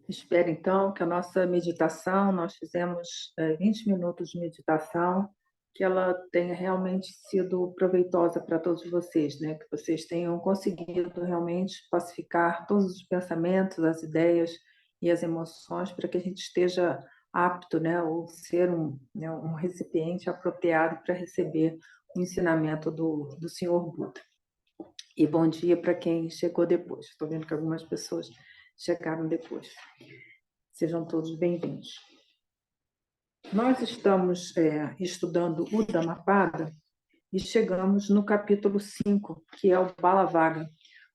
Espero, então, que a nossa meditação, nós fizemos 20 minutos de meditação, que ela tenha realmente sido proveitosa para todos vocês, né? Que vocês tenham conseguido realmente pacificar todos os pensamentos, as ideias e as emoções, para que a gente esteja apto, né? Ou ser né, um recipiente apropriado para receber o ensinamento do Senhor Buda. E bom dia para quem chegou depois. Estou vendo que algumas pessoas chegaram depois. Sejam todos bem-vindos. Nós estamos estudando o Dhammapada e chegamos no capítulo 5, que é o Balavaga,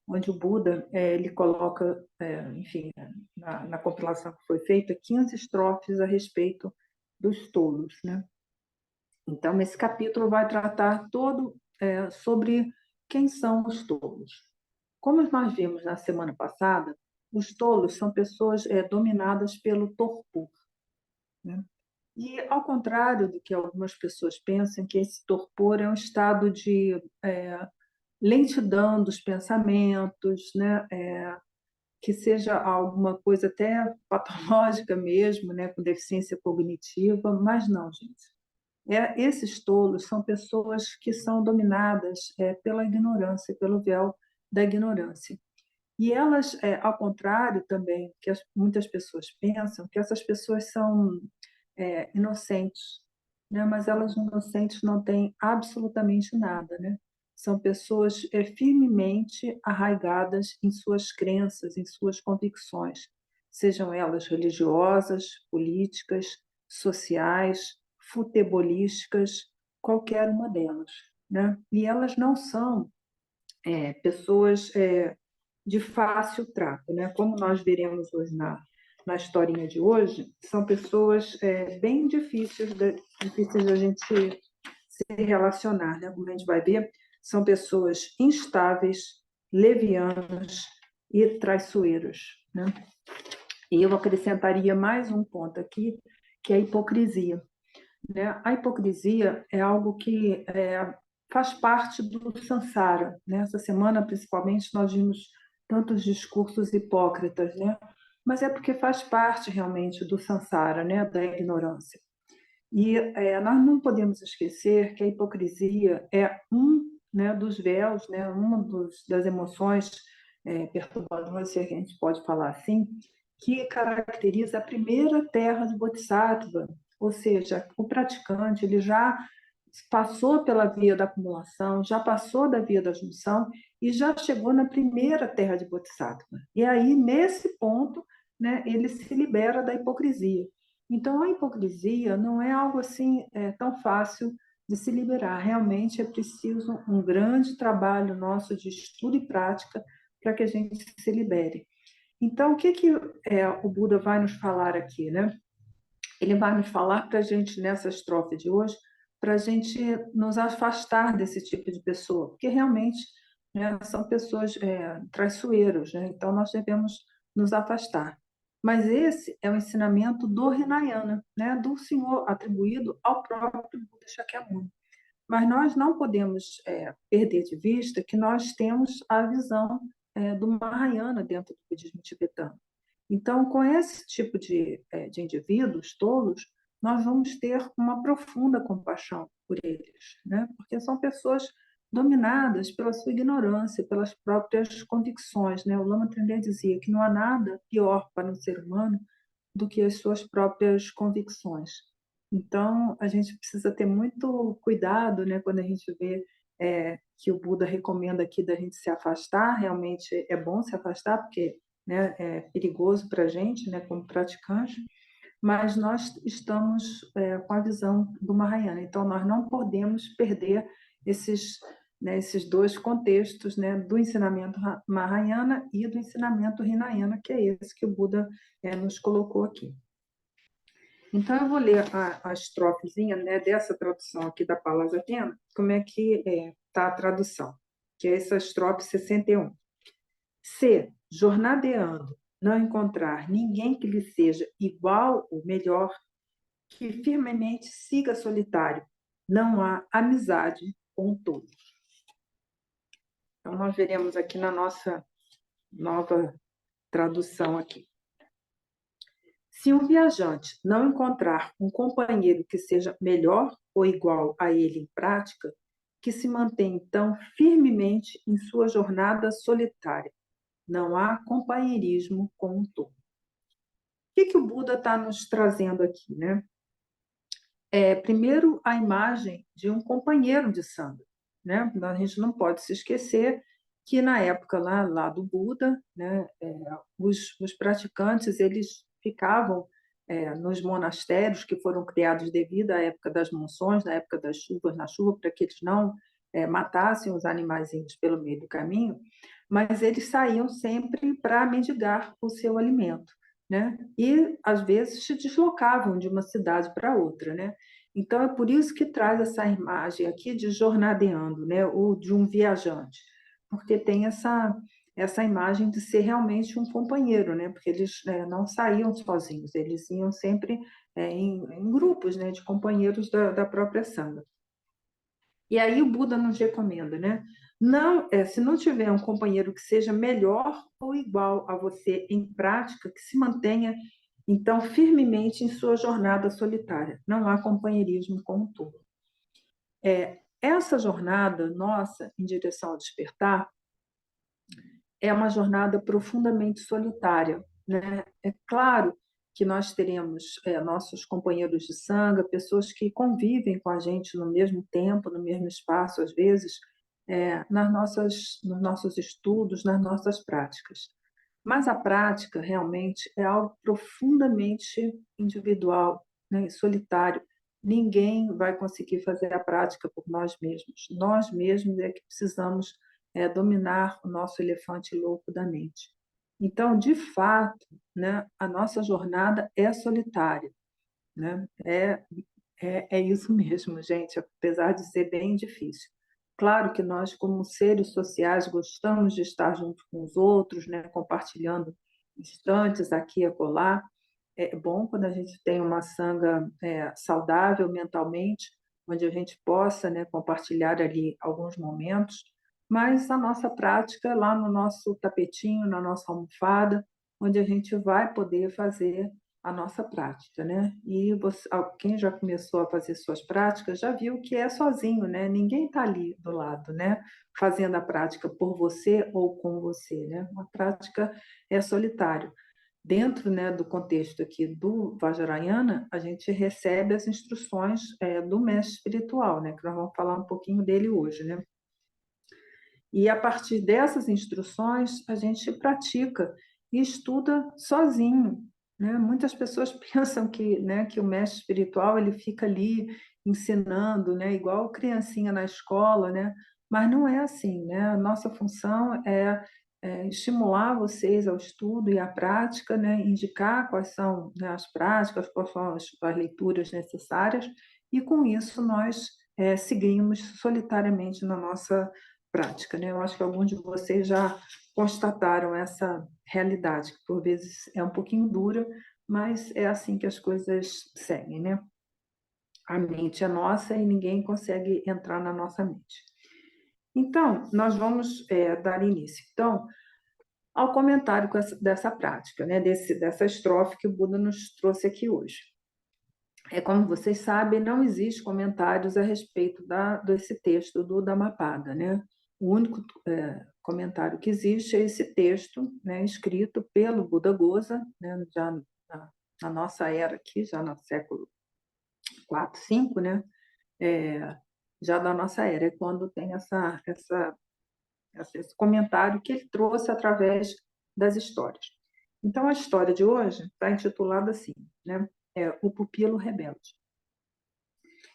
onde o Buda ele coloca, enfim, na compilação que foi feita, 15 estrofes a respeito dos tolos, né? Então, esse capítulo vai tratar todo sobre quem são os tolos. Como nós vimos na semana passada, os tolos são pessoas dominadas pelo torpor, né? E, ao contrário do que algumas pessoas pensam, que esse torpor é um estado de lentidão dos pensamentos, né? Que seja alguma coisa até patológica mesmo, né? Com deficiência cognitiva, mas não, gente. Esses tolos são pessoas que são dominadas pela ignorância, pelo véu da ignorância. E elas, ao contrário também, que muitas pessoas pensam, que essas pessoas são inocentes, né? Mas elas inocentes não têm absolutamente nada, né? São pessoas firmemente arraigadas em suas crenças, em suas convicções, sejam elas religiosas, políticas, sociais, futebolísticas, qualquer uma delas, né? E elas não são pessoas de fácil trato, né? Como nós veremos hoje na historinha de hoje, são pessoas bem difíceis da gente se relacionar, né? Como a gente vai ver, são pessoas instáveis, levianas e traiçoeiras, né? E eu acrescentaria mais um ponto aqui, que é a hipocrisia, né? A hipocrisia é algo que faz parte do samsara, né? Essa semana, principalmente, nós vimos tantos discursos hipócritas, né? Mas é porque faz parte realmente do samsara, né? Da ignorância. E nós não podemos esquecer que a hipocrisia é né, dos véus, né? Das emoções perturbadoras, se a gente pode falar assim, que caracteriza a primeira terra de Bodhisattva, ou seja, o praticante ele já passou pela via da acumulação, já passou da via da junção e já chegou na primeira terra de Bodhisattva. E aí, nesse ponto, né, ele se libera da hipocrisia. Então, a hipocrisia não é algo assim tão fácil de se liberar. Realmente é preciso um grande trabalho nosso de estudo e prática para que a gente se libere. Então, o que o Buda vai nos falar aqui, né? Ele vai nos falar para a gente, nessa estrofe de hoje, para a gente nos afastar desse tipo de pessoa, porque realmente, né, são pessoas traiçoeiras, né? Então nós devemos nos afastar. Mas esse é o ensinamento do Hinayana, né, do Senhor, atribuído ao próprio Buda Shakyamuni. Mas nós não podemos perder de vista que nós temos a visão do Mahayana dentro do budismo tibetano. Então, com esse tipo de indivíduos tolos, nós vamos ter uma profunda compaixão por eles, né? Porque são pessoas dominadas pela sua ignorância, pelas próprias convicções, né? O Lama Tendai dizia que não há nada pior para um ser humano do que as suas próprias convicções. Então, a gente precisa ter muito cuidado, né, quando a gente vê que o Buda recomenda aqui da gente se afastar. Realmente é bom se afastar, porque, né, é perigoso para a gente, né, como praticante, mas nós estamos com a visão do Mahayana, então nós não podemos perder esses, né, esses dois contextos, né, do ensinamento Mahayana e do ensinamento Hinayana, que é esse que o Buda nos colocou aqui. Então, eu vou ler a estrofezinha, né, dessa tradução aqui da Palas Athena, como é que está a tradução, que é essa estrofe 61. Se, jornadeando, não encontrar ninguém que lhe seja igual ou melhor, que firmemente siga solitário, não há amizade com todos. Então, nós veremos aqui na nossa nova tradução aqui. Se um viajante não encontrar um companheiro que seja melhor ou igual a ele em prática, que se mantém então firmemente em sua jornada solitária. Não há companheirismo com o todo. O que o Buda está nos trazendo aqui, né? Primeiro, a imagem de um companheiro de sangha, né? A gente não pode se esquecer que na época lá do Buda, né, os praticantes eles ficavam nos monastérios que foram criados devido à época das monções, na época das chuvas, na chuva, para que eles não matassem os animaizinhos pelo meio do caminho, mas eles saíam sempre para mendigar o seu alimento, né? E às vezes se deslocavam de uma cidade para outra, né? Então é por isso que traz essa imagem aqui de jornadeando, né? Ou de um viajante, porque tem essa imagem de ser realmente um companheiro, né? Porque eles não saíam sozinhos, eles iam sempre em grupos, né? De companheiros da própria sangha. E aí o Buda nos recomenda, né? Não, se não tiver um companheiro que seja melhor ou igual a você em prática, que se mantenha então firmemente em sua jornada solitária. Não há companheirismo com o todo. Essa jornada nossa em direção ao despertar é uma jornada profundamente solitária, né? É claro que nós teremos nossos companheiros de sangha, pessoas que convivem com a gente no mesmo tempo, no mesmo espaço, às vezes, nos nossos estudos, nas nossas práticas. Mas a prática realmente é algo profundamente individual, né, solitário. Ninguém vai conseguir fazer a prática por nós mesmos. Nós mesmos é que precisamos dominar o nosso elefante louco da mente. Então, de fato, né, a nossa jornada é solitária, né? É isso mesmo, gente, apesar de ser bem difícil. Claro que nós, como seres sociais, gostamos de estar junto com os outros, né, compartilhando instantes aqui e acolá. É bom quando a gente tem uma sangha saudável mentalmente, onde a gente possa, né, compartilhar ali alguns momentos, mas a nossa prática é lá no nosso tapetinho, na nossa almofada, onde a gente vai poder fazer a nossa prática, né? E quem já começou a fazer suas práticas já viu que é sozinho, né? Ninguém está ali do lado, né? Fazendo a prática por você ou com você, né? Uma prática é solitário. Dentro, né, do contexto aqui do Vajrayana, a gente recebe as instruções do mestre espiritual, né? Que nós vamos falar um pouquinho dele hoje, né? E a partir dessas instruções, a gente pratica e estuda sozinho, né? Muitas pessoas pensam que, né, que o mestre espiritual ele fica ali ensinando, né, igual criancinha na escola, né? Mas não é assim, né? A nossa função é estimular vocês ao estudo e à prática, né? Indicar quais são, né, as práticas, quais são as leituras necessárias, e com isso nós seguimos solitariamente na nossa prática, né? Eu acho que alguns de vocês já constataram essa realidade, que por vezes é um pouquinho dura, mas é assim que as coisas seguem, né? A mente é nossa e ninguém consegue entrar na nossa mente. Então, nós vamos dar início, então, ao comentário dessa prática, né? Dessa estrofe que o Buda nos trouxe aqui hoje. Como vocês sabem, não existe comentários a respeito desse texto do Dhammapada, né? O único comentário que existe é esse texto, né, escrito pelo Buddhaghosa, né, já na nossa era aqui, já no século IV, V, né, já da nossa era, é quando tem esse comentário que ele trouxe através das histórias. Então, a história de hoje está intitulada assim, né, O Pupilo Rebelde.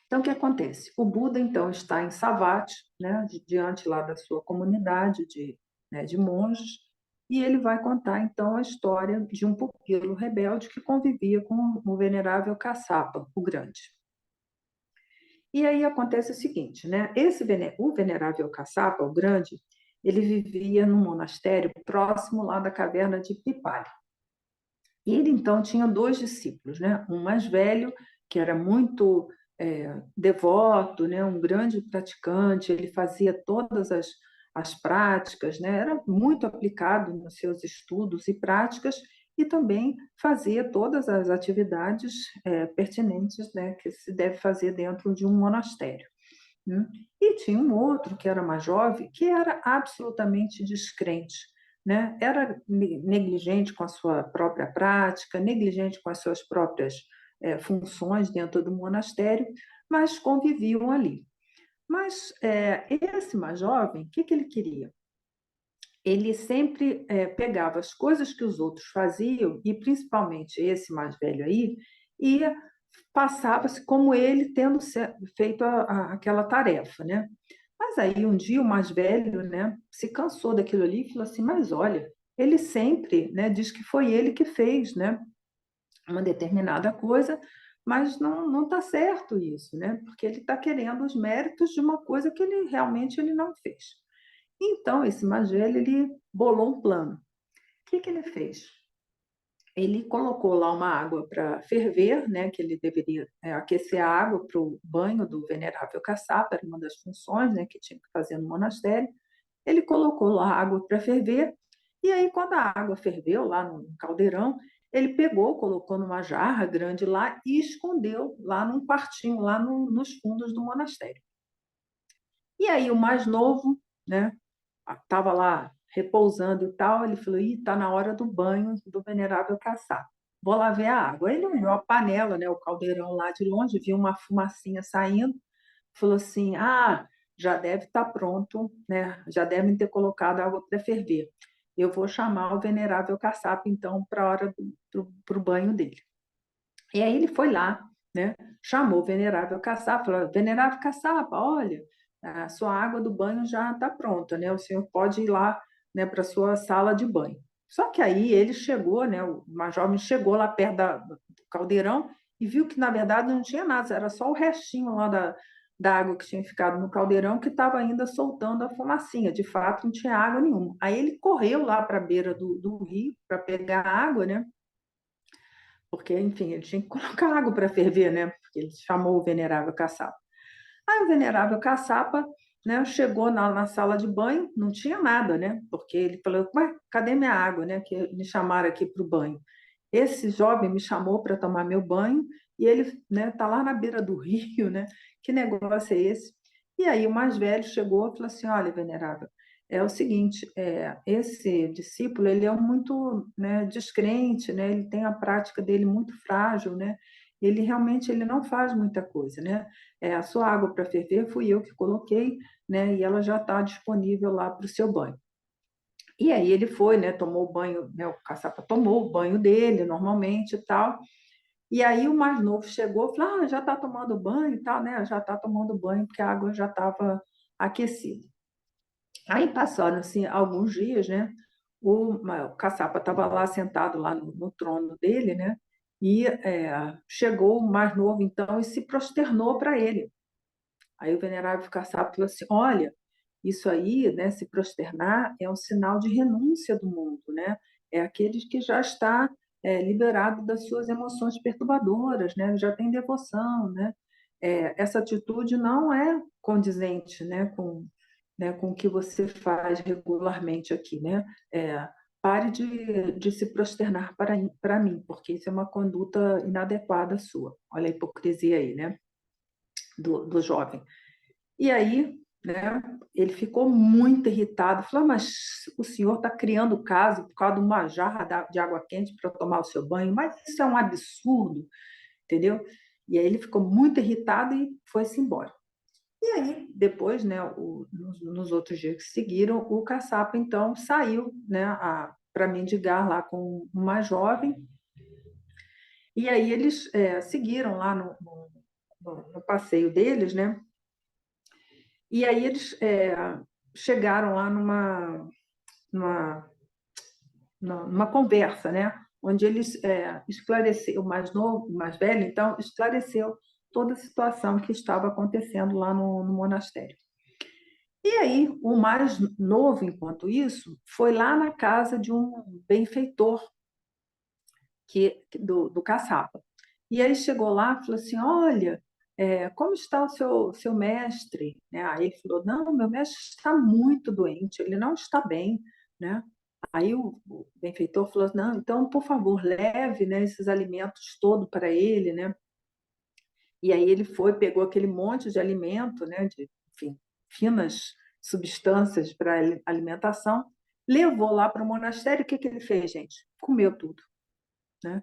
Então, o que acontece? O Buda, então, está em Savatthi, né, diante lá da sua comunidade de monges, e ele vai contar, então, a história de um pupilo rebelde que convivia com o venerável Kassapa, o Grande. E aí acontece o seguinte, né? O venerável Kassapa, o Grande, ele vivia num monastério próximo lá da caverna de Pipali. E ele, então, tinha dois discípulos, né? Um mais velho, que era muito devoto, né? Um grande praticante, ele fazia todas as práticas, né? Era muito aplicado nos seus estudos e práticas, e também fazia todas as atividades pertinentes, né, que se deve fazer dentro de um monastério, né? E tinha um outro que era mais jovem, que era absolutamente descrente, né? Era negligente com a sua própria prática, negligente com as suas próprias funções dentro do monastério, mas conviviam ali. Mas esse mais jovem, o que, que ele queria? Ele sempre pegava as coisas que os outros faziam, e principalmente esse mais velho aí, e passava-se como ele tendo feito aquela tarefa, né? Mas aí um dia o mais velho, né, se cansou daquilo ali e falou assim: mas olha, ele sempre, né, diz que foi ele que fez, né, uma determinada coisa, mas não está certo isso, né? Porque ele está querendo os méritos de uma coisa que ele realmente ele não fez. Então esse mais velho ele bolou um plano. O que, que ele fez? Ele colocou lá uma água para ferver, né, que ele deveria aquecer a água para o banho do venerável caçapa, era uma das funções, né, que tinha que fazer no monastério. Ele colocou lá a água para ferver, e aí, quando a água ferveu lá no caldeirão, ele pegou, colocou numa jarra grande lá e escondeu lá num quartinho, lá nos fundos do monastério. E aí, o mais novo, né, estava lá repousando e tal, ele falou: ih, está na hora do banho do venerável caçapa. Vou lá ver a água. Ele olhou a panela, né, o caldeirão lá de longe, viu uma fumacinha saindo, falou assim: ah, já deve estar pronto, né? Já devem ter colocado água para ferver. Eu vou chamar o venerável caçapa, então, para a hora do banho dele. E aí ele foi lá, né? Chamou o venerável caçapa, falou: venerável caçapa, olha, a sua água do banho já está pronta, né? O senhor pode ir lá, né, para a sua sala de banho. Só que aí ele chegou, né? O mais jovem chegou lá perto do caldeirão e viu que, na verdade, não tinha nada, era só o restinho lá da água que tinha ficado no caldeirão que estava ainda soltando a fumacinha. De fato, não tinha água nenhuma. Aí ele correu lá para a beira do rio para pegar água, né? Porque, enfim, ele tinha que colocar água para ferver, né? Porque ele chamou o venerável caçapa. Aí o venerável caçapa, né, chegou na sala de banho, não tinha nada, né? Porque ele falou: ué, cadê minha água, né? Que me chamaram aqui para o banho. Esse jovem me chamou para tomar meu banho e ele, né, tá lá na beira do rio, né? Que negócio é esse? E aí o mais velho chegou e falou assim: olha, venerável, é o seguinte, esse discípulo ele é muito, né, descrente, né? Ele tem a prática dele muito frágil, né? Ele realmente ele não faz muita coisa, né? A sua água para ferver fui eu que coloquei, né? E ela já está disponível lá para o seu banho. E aí ele foi, né? Tomou o banho, né? O caçapa tomou o banho dele normalmente e tal. E aí o mais novo chegou e falou: ah, já está tomando banho e tal, né? Já está tomando banho porque a água já estava aquecida. Aí passaram assim alguns dias, né? O caçapa estava lá sentado lá no trono dele, né? E chegou o mais novo então e se prosternou para ele. Aí o venerável caçapa falou assim: olha, isso aí, né, se prosternar é um sinal de renúncia do mundo, né? É aquele que já está liberado das suas emoções perturbadoras, né? Já tem devoção, né? Essa atitude não é condizente, né, com o que você faz regularmente aqui, né? Pare de se prosternar para mim, porque isso é uma conduta inadequada sua. Olha a hipocrisia aí, né? Do jovem. E aí, né, ele ficou muito irritado, falou: ah, mas o senhor está criando caso por causa de uma jarra de água quente para tomar o seu banho, mas isso é um absurdo, entendeu? E aí ele ficou muito irritado e foi-se embora. E aí, depois, né, nos outros dias que seguiram, o caçapa, então, saiu, né, para mendigar lá com uma jovem, e aí eles seguiram lá no passeio deles, né? E aí eles chegaram lá numa, numa conversa, né? Onde eles esclareceram, o mais novo, o mais velho, então, esclareceu toda a situação que estava acontecendo lá no monastério. E aí, o mais novo, enquanto isso, foi lá na casa de um benfeitor do caçapa. E aí chegou lá e falou assim: olha, como está o seu mestre? Né? Aí ele falou, não, meu mestre está muito doente, ele não está bem, né? Aí o benfeitor falou, não, então, por favor, leve, né, esses alimentos todos para ele, né? E aí ele foi, pegou aquele monte de alimento, né, de, enfim, finas substâncias para alimentação, levou lá para o monastério. O que que ele fez, gente? Comeu tudo, né?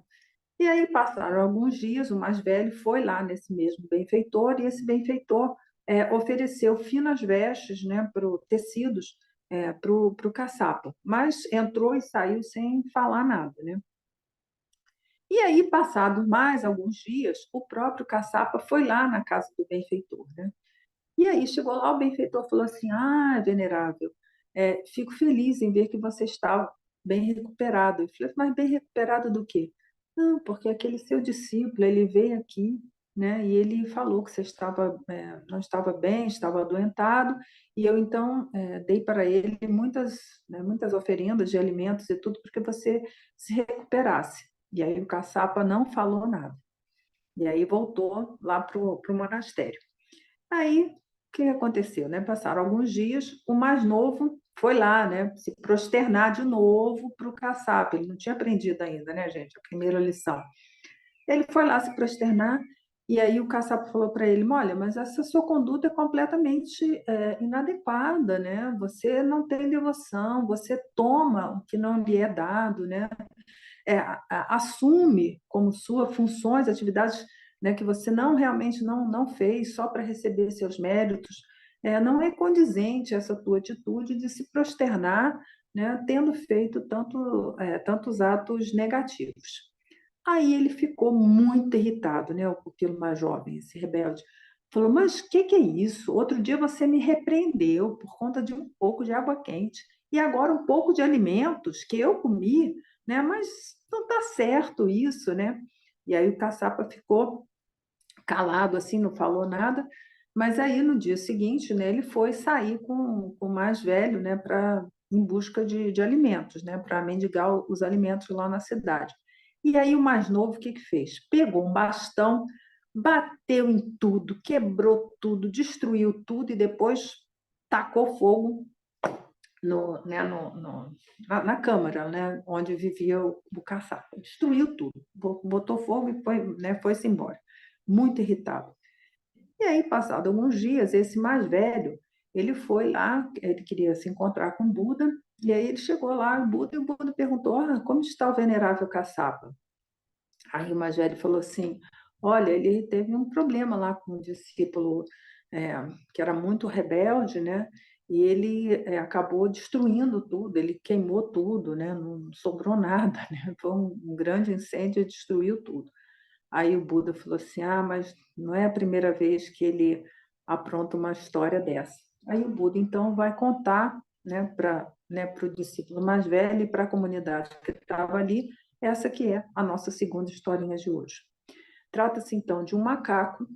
E aí passaram alguns dias, o mais velho foi lá nesse mesmo benfeitor, e esse benfeitor ofereceu finas vestes, né, tecidos, para o caçapa, mas entrou e saiu sem falar nada, né? E aí, passados mais alguns dias, o próprio caçapa foi lá na casa do benfeitor, né? E aí chegou lá, o benfeitor falou assim: ah, venerável, fico feliz em ver que você está bem recuperado. Eu falei, mas bem recuperado do quê? Não, porque aquele seu discípulo, ele veio aqui, né, e ele falou que você não estava bem, estava adoentado, e eu então dei para ele muitas, né, muitas oferendas de alimentos e tudo, porque você se recuperasse. E aí o caçapa não falou nada. E aí voltou lá para o monastério. Aí, o que aconteceu, né? Passaram alguns dias, o mais novo foi lá, né, se prosternar de novo para o caçapa. Ele não tinha aprendido ainda, né, gente, a primeira lição. Ele foi lá se prosternar, e aí o caçapa falou para ele: olha, mas essa sua conduta é completamente inadequada, né? Você não tem devoção, você toma o que não lhe é dado, né? Assume como sua funções, atividades, né, que você não realmente não fez só para receber seus méritos. Não é condizente essa tua atitude de se prosternar, né, tendo feito tantos atos negativos. Aí ele ficou muito irritado, né, o pupilo mais jovem, esse rebelde. Falou, mas o que é isso? Outro dia você me repreendeu por conta de um pouco de água quente, e agora um pouco de alimentos que eu comi, né? Mas não está certo isso, né? E aí o caçapa ficou calado, assim, não falou nada, mas aí no dia seguinte, né, ele foi sair com o mais velho, né, em busca de alimentos, né, para mendigar os alimentos lá na cidade. E aí o mais novo, o que que fez? Pegou um bastão, bateu em tudo, quebrou tudo, destruiu tudo e depois tacou fogo né, na câmara, né, onde vivia o caçapa. Destruiu tudo, botou fogo e foi, né, foi-se embora. Muito irritado. E aí, passado alguns dias, esse mais velho, ele foi lá, ele queria se encontrar com o Buda, e aí ele chegou lá, e o Buda perguntou, como está o venerável caçapa? Aí o mais velho falou assim, olha, ele teve um problema lá com um discípulo é, que era muito rebelde, né? E ele acabou destruindo tudo, ele queimou tudo, né? Não sobrou nada, né? Foi um grande incêndio e destruiu tudo. Aí o Buda falou assim: ah, mas não é a primeira vez que ele apronta uma história dessa. Aí o Buda então vai contar, né, para o discípulo mais velho e para a comunidade que estava ali, essa que é a nossa segunda historinha de hoje. Trata-se então de um macaco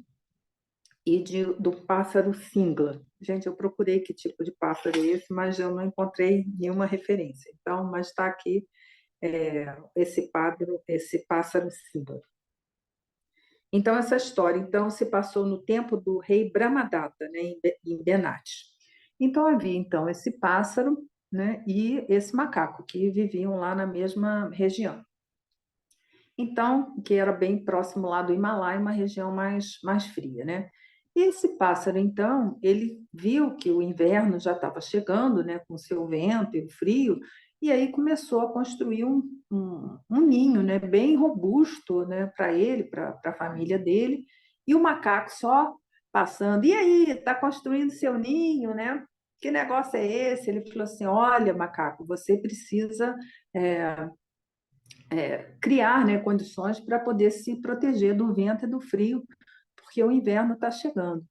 e do pássaro Singla. Gente, eu procurei que tipo de pássaro é esse, mas eu não encontrei nenhuma referência. Então, mas está aqui esse pássaro Singla. Então, essa história então, se passou no tempo do rei Brahmadatta, né, em Benate. Então, havia então esse pássaro, né, e esse macaco, que viviam lá na mesma região. Então, que era bem próximo lá do Himalaia, uma região mais fria, né? E esse pássaro, então, ele viu que o inverno já estava chegando, né, com o seu vento e o frio, e aí começou a construir um ninho, né, bem robusto, né, para ele, para a família dele, e o macaco só passando, e aí, está construindo seu ninho, né? Que negócio é esse? Ele falou assim: olha, macaco, você precisa é, criar, né, condições para poder se proteger do vento e do frio, porque o inverno está chegando.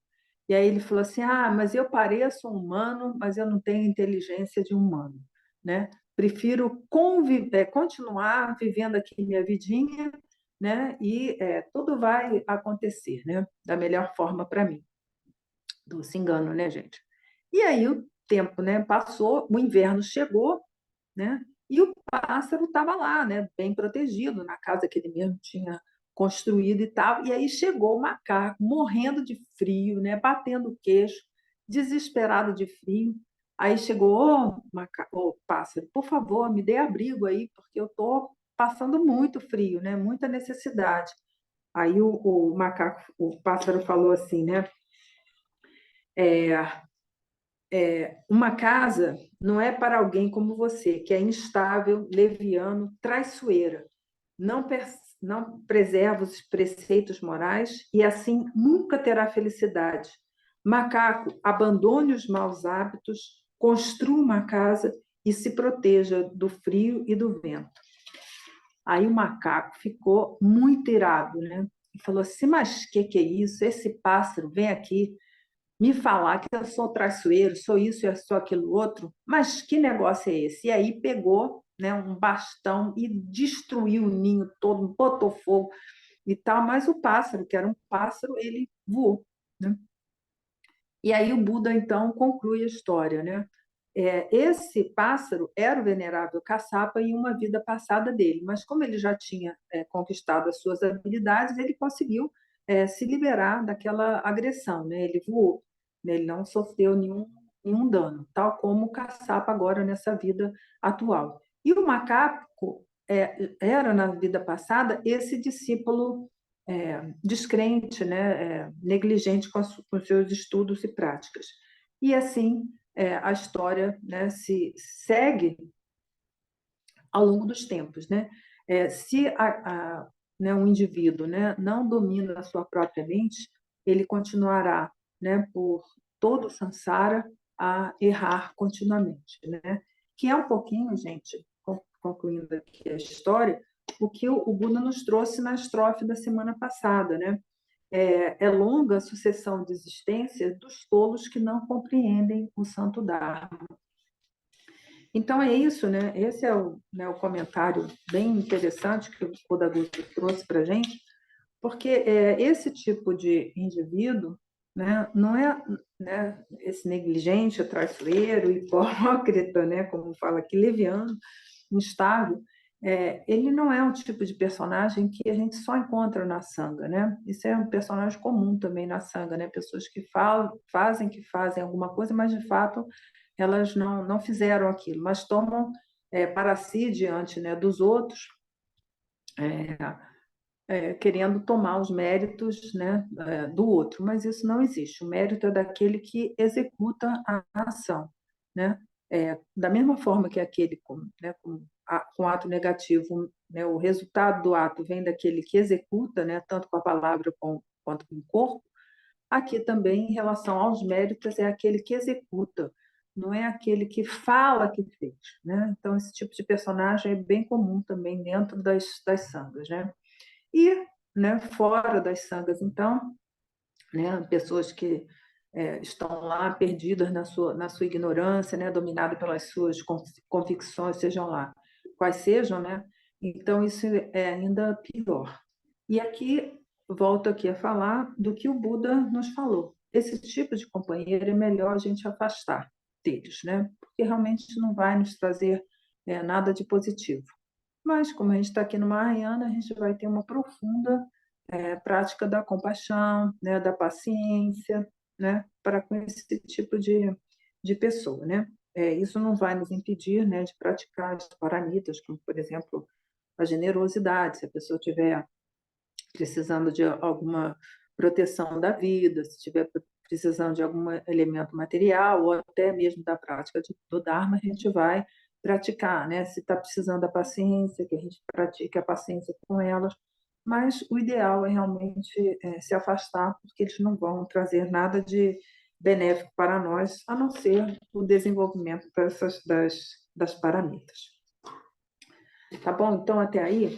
E aí ele falou assim: ah, mas eu pareço um humano, mas eu não tenho inteligência de um humano, né? Prefiro continuar vivendo aqui minha vidinha, né? E tudo vai acontecer, né? Da melhor forma para mim. Doce engano, né, gente? E aí o tempo, né, passou, o inverno chegou, né? E o pássaro estava lá, né, bem protegido na casa que ele mesmo tinha construído e tal. E aí chegou o macaco, morrendo de frio, né? Batendo o queixo, desesperado de frio. Aí chegou, ô pássaro, por favor, me dê abrigo aí, porque eu estou passando muito frio, né? Muita necessidade. Aí o pássaro falou assim, né? Uma casa não é para alguém como você, que é instável, leviano, traiçoeira, não preserva os preceitos morais e assim nunca terá felicidade. Macaco, abandone os maus hábitos, construa uma casa e se proteja do frio e do vento. Aí o macaco ficou muito irado, né? E falou assim: mas o que é isso? Esse pássaro vem aqui me falar que eu sou traiçoeiro, sou isso e sou aquilo outro, mas que negócio é esse? E aí pegou, né, um bastão e destruiu o ninho todo, botou fogo e tal, mas o pássaro, que era um pássaro, ele voou, né? E aí o Buda, então, conclui a história, né? Esse pássaro era o venerável caçapa em uma vida passada dele, mas como ele já tinha conquistado as suas habilidades, ele conseguiu se liberar daquela agressão, né? Ele voou, né? Ele não sofreu nenhum dano, tal como o caçapa agora nessa vida atual. E o macaco era, na vida passada, esse discípulo descrente, né? Negligente com seus estudos e práticas. E assim a história, né, se segue ao longo dos tempos, né? Se né, um indivíduo, né, não domina a sua própria mente, ele continuará, né, por todo o samsara a errar continuamente, né? Que é um pouquinho, gente, concluindo aqui a história, o que o Buda nos trouxe na estrofe da semana passada, né? É longa a sucessão de existências dos tolos que não compreendem o santo Dharma. Então é isso, né? Esse é o comentário bem interessante que o Buda trouxe para a gente, porque esse tipo de indivíduo, né, não é, né, esse negligente, traiçoeiro, hipócrita, né, como fala aqui, leviano, instável, ele não é um tipo de personagem que a gente só encontra na sanga, né? Isso é um personagem comum também na sanga, né? Pessoas que que fazem alguma coisa, mas de fato elas não fizeram aquilo, mas tomam para si diante, né, dos outros, querendo tomar os méritos, né, do outro, mas isso não existe. O mérito é daquele que executa a ação, né? Da mesma forma que aquele né, com ato negativo, né, o resultado do ato vem daquele que executa, né, tanto com a palavra quanto com o corpo, aqui também, em relação aos méritos, é aquele que executa, não é aquele que fala que fez, né? Então, esse tipo de personagem é bem comum também dentro das sangas, né? E, né, fora das sangas, então, né, pessoas que estão lá perdidas na sua ignorância, né, dominadas pelas suas convicções, sejam lá quais sejam, né? Então, isso é ainda pior. E aqui, volto aqui a falar do que o Buda nos falou. Esse tipo de companheiro é melhor a gente afastar deles, né? Porque realmente não vai nos trazer nada de positivo. Mas, como a gente está aqui no Mahayana, a gente vai ter uma profunda prática da compaixão, né, da paciência, né, para com esse tipo de pessoa, né? Isso não vai nos impedir, né, de praticar as paramitas, como, por exemplo, a generosidade. Se a pessoa tiver precisando de alguma proteção da vida, se estiver precisando de algum elemento material, ou até mesmo da prática do Dharma, a gente vai praticar, né? Se está precisando da paciência, que a gente pratique a paciência com elas, mas o ideal é realmente se afastar, porque eles não vão trazer nada de benéfico para nós, a não ser o desenvolvimento das paramitas. Tá bom? Então, até aí.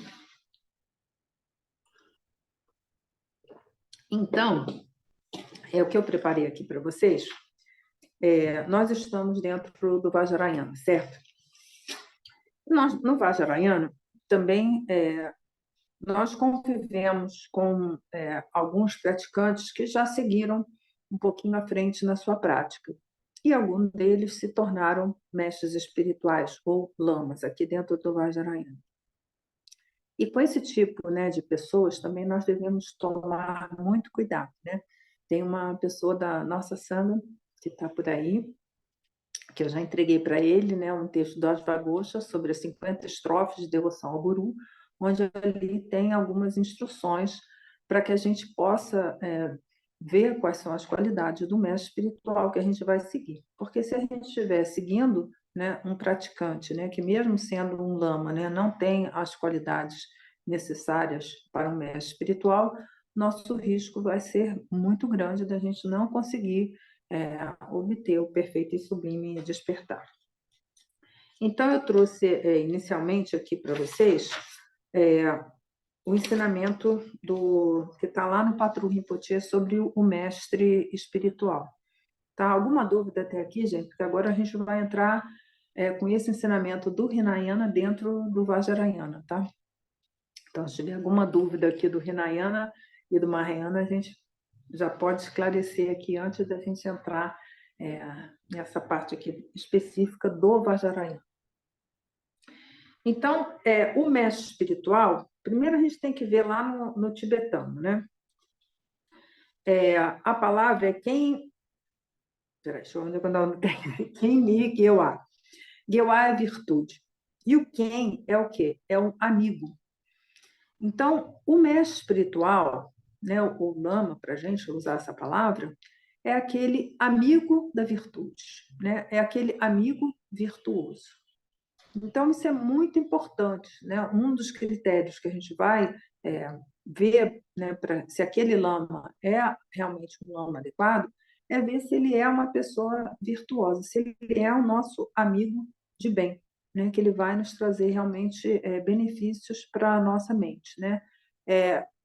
Então, o que eu preparei aqui para vocês. Nós estamos dentro do Vajrayana, certo? No Vajrayana, também nós convivemos com alguns praticantes que já seguiram um pouquinho à frente na sua prática. E alguns deles se tornaram mestres espirituais ou lamas aqui dentro do Vajrayana. E com esse tipo, né, de pessoas também nós devemos tomar muito cuidado, né? Tem uma pessoa da nossa sanga que está por aí, que eu já entreguei para ele, né, um texto do Ashwagosha sobre as 50 estrofes de devoção ao Guru, onde ali tem algumas instruções para que a gente possa ver quais são as qualidades do mestre espiritual que a gente vai seguir. Porque se a gente estiver seguindo, né, um praticante, né, que mesmo sendo um lama, né, não tem as qualidades necessárias para um mestre espiritual, nosso risco vai ser muito grande da gente não conseguir obter o perfeito e sublime despertar. Então, eu trouxe inicialmente aqui para vocês o ensinamento que está lá no Patru Rinpoche sobre o mestre espiritual. Tá? Alguma dúvida até aqui, gente? Porque agora a gente vai entrar com esse ensinamento do Hinayana dentro do Vajrayana, tá? Então, se tiver alguma dúvida aqui do Hinayana e do Mahayana, a gente já pode esclarecer aqui antes da gente entrar nessa parte aqui específica do Vajrayana. Então, o mestre espiritual, primeiro a gente tem que ver lá no tibetano, né? A palavra é quem. Peraí, deixa eu ver quando ela tem. Quem me Gewa. Gewa é virtude. E o quem é o quê? É um amigo. Então, o mestre espiritual, né, o lama, para a gente usar essa palavra, é aquele amigo da virtude, né? É aquele amigo virtuoso. Então, isso é muito importante, né? Um dos critérios que a gente vai ver, né, se aquele lama é realmente um lama adequado, é ver se ele é uma pessoa virtuosa, se ele é o nosso amigo de bem, né? Que ele vai nos trazer realmente benefícios para a nossa mente, né?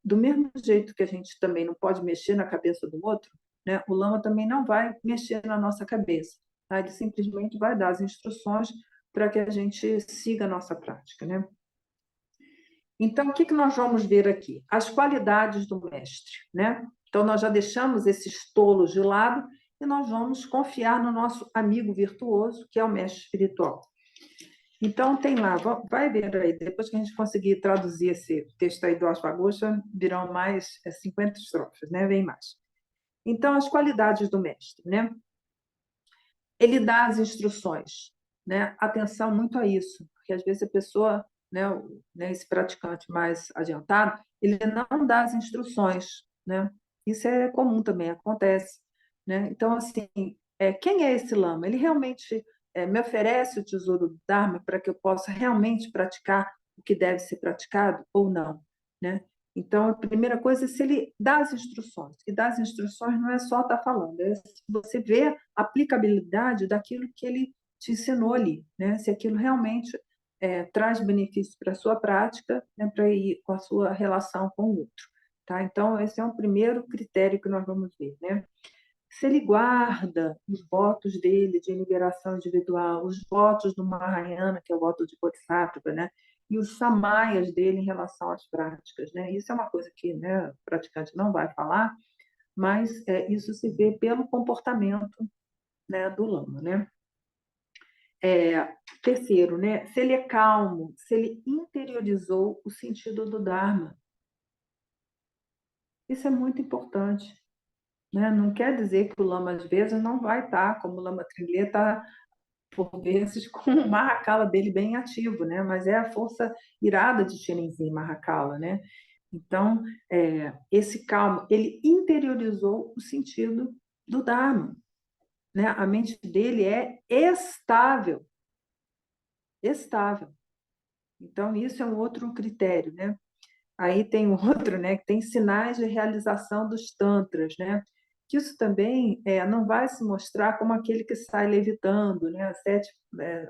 Do mesmo jeito que a gente também não pode mexer na cabeça do outro, né? O lama também não vai mexer na nossa cabeça, tá? Ele simplesmente vai dar as instruções para que a gente siga a nossa prática, né? Então, o que nós vamos ver aqui? As qualidades do mestre, né? Então, nós já deixamos esses tolos de lado e nós vamos confiar no nosso amigo virtuoso, que é o mestre espiritual. Então, tem lá, vai ver aí, depois que a gente conseguir traduzir esse texto aí do Ashwagosha, virão mais 50 estrofes, né? Vem mais. Então, as qualidades do mestre, né? Ele dá as instruções, né? Atenção muito a isso, porque às vezes a pessoa, né, esse praticante mais adiantado, ele não dá as instruções, né? Isso é comum também, acontece, né? Então, assim, quem é esse lama? Ele realmente me oferece o tesouro do Dharma para que eu possa realmente praticar o que deve ser praticado ou não, né? Então, a primeira coisa é se ele dá as instruções. E dar as instruções não é só estar falando, é você ver a aplicabilidade daquilo que ele te ensinou ali, né? Se aquilo realmente traz benefício para a sua prática, né? Para ir com a sua relação com o outro. Tá? Então, esse é um primeiro critério que nós vamos ver, né? Se ele guarda os votos dele de liberação individual, os votos do Mahayana, que é o voto de Bodhisattva, né? E os samayas dele em relação às práticas, né? Isso é uma coisa que, né, o praticante não vai falar, mas isso se vê pelo comportamento, né, do lama, né? Terceiro, né? Se ele é calmo, se ele interiorizou o sentido do Dharma. Isso é muito importante, né? Não quer dizer que o lama, às vezes, não vai estar, como o lama Trilê está, por vezes, com o Mahakala dele bem ativo, né? Mas é a força irada de Tenzin Mahakala, né? Então, esse calmo, ele interiorizou o sentido do Dharma, né? A mente dele é estável, estável. Então, isso é um outro critério, né? Aí tem um outro, né, que tem sinais de realização dos tantras, né? Que isso também não vai se mostrar como aquele que sai levitando, né?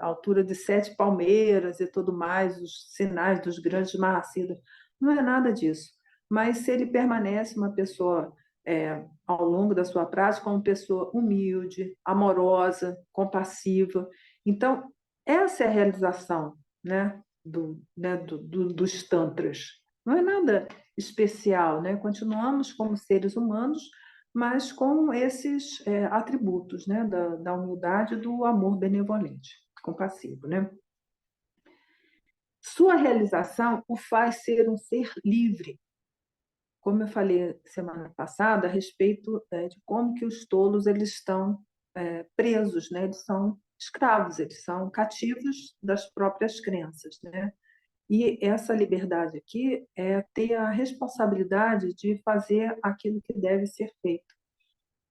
A altura de 7 palmeiras e tudo mais, os sinais dos grandes Mahasiddhas. Não é nada disso. Mas se ele permanece uma pessoa, ao longo da sua prática, uma pessoa humilde, amorosa, compassiva. Então, essa é a realização, né, dos tantras. Não é nada especial, né? Continuamos como seres humanos, mas com esses atributos, né? Da humildade e do amor benevolente, compassivo, né? Sua realização o faz ser um ser livre, como eu falei semana passada a respeito de como que os tolos eles estão presos, né? Eles são escravos, eles são cativos das próprias crenças, né? E essa liberdade aqui é ter a responsabilidade de fazer aquilo que deve ser feito,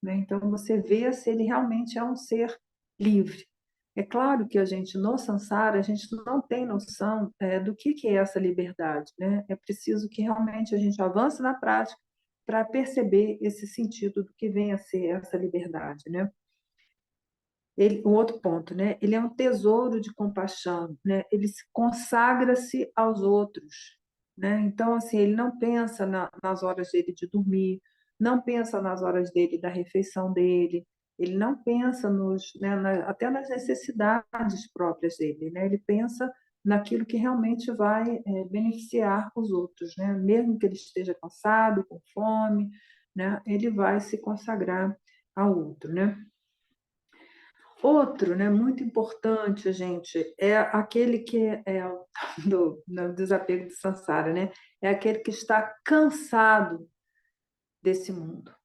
né? Então, você vê se ele realmente é um ser livre. É claro que a gente, no Sansara, a gente não tem noção do que é essa liberdade, né? É preciso que realmente a gente avance na prática para perceber esse sentido do que vem a ser essa liberdade, né? Um outro ponto, né? Ele é um tesouro de compaixão, né? Ele se consagra-se aos outros, né? Então, assim, ele não pensa nas horas dele de dormir, não pensa nas horas dele da refeição dele, ele não pensa até nas necessidades próprias dele, né? Ele pensa naquilo que realmente vai beneficiar os outros, né? Mesmo que ele esteja cansado, com fome, né? Ele vai se consagrar ao outro, né? Outro, né, muito importante, gente, é aquele que é o tal do desapego de Sansara, né? É aquele que está cansado desse mundo,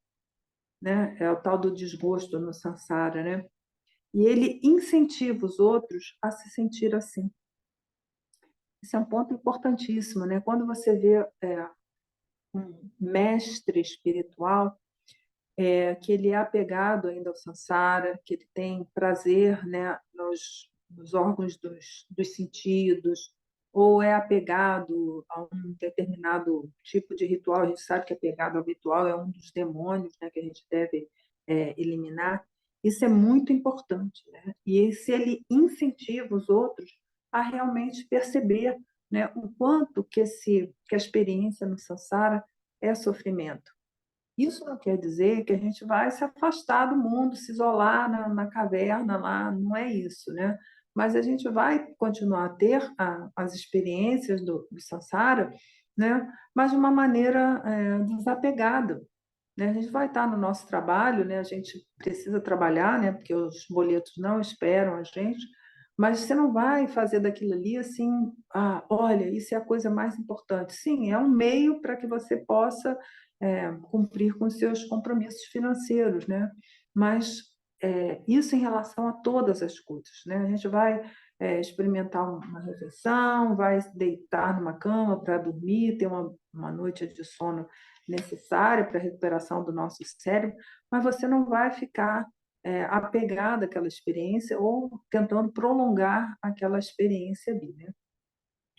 né? É o tal do desgosto no Sansara, né? E ele incentiva os outros a se sentir assim. Esse é um ponto importantíssimo, né? Quando você vê um mestre espiritual que ele é apegado ainda ao Sansara, que ele tem prazer, né, nos órgãos dos sentidos, ou é apegado a um determinado tipo de ritual. A gente sabe que apegado ao ritual é um dos demônios, né, que a gente deve eliminar. Isso é muito importante, né? E se ele incentiva os outros a realmente perceber, né, o quanto que a experiência no Sansara é sofrimento. Isso não quer dizer que a gente vai se afastar do mundo, se isolar na caverna lá, não é isso, né? Mas a gente vai continuar a ter as experiências do Sansara, né? Mas de uma maneira desapegada, né? A gente vai estar no nosso trabalho, né? A gente precisa trabalhar, né? Porque os boletos não esperam a gente, mas você não vai fazer daquilo ali assim, olha, isso é a coisa mais importante. Sim, é um meio para que você possa cumprir com seus compromissos financeiros, né? Mas isso em relação a todas as coisas, né? A gente vai experimentar uma refeição, vai deitar numa cama para dormir, ter uma noite de sono necessária para a recuperação do nosso cérebro, mas você não vai ficar apegado àquela experiência ou tentando prolongar aquela experiência ali, né?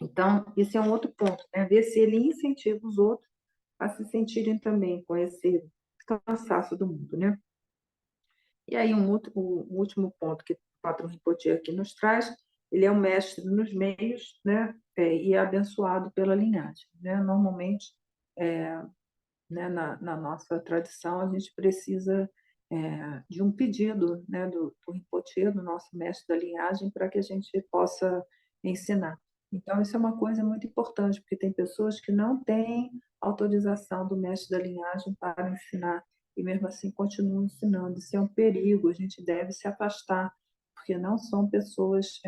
Então, esse é um outro ponto, né? Ver se ele incentiva os outros a se sentirem também com esse cansaço do mundo, né? E aí, o último ponto que o patrão Rinpoche aqui nos traz, ele é um mestre nos meios, né? E é abençoado pela linhagem, né? Normalmente, né, na nossa tradição, a gente precisa de um pedido, né, do Rinpoche, do nosso mestre da linhagem, para que a gente possa ensinar. Então, isso é uma coisa muito importante, porque tem pessoas que não têm autorização do mestre da linhagem para ensinar, e mesmo assim continuam ensinando. Isso é um perigo, a gente deve se afastar, porque não são pessoas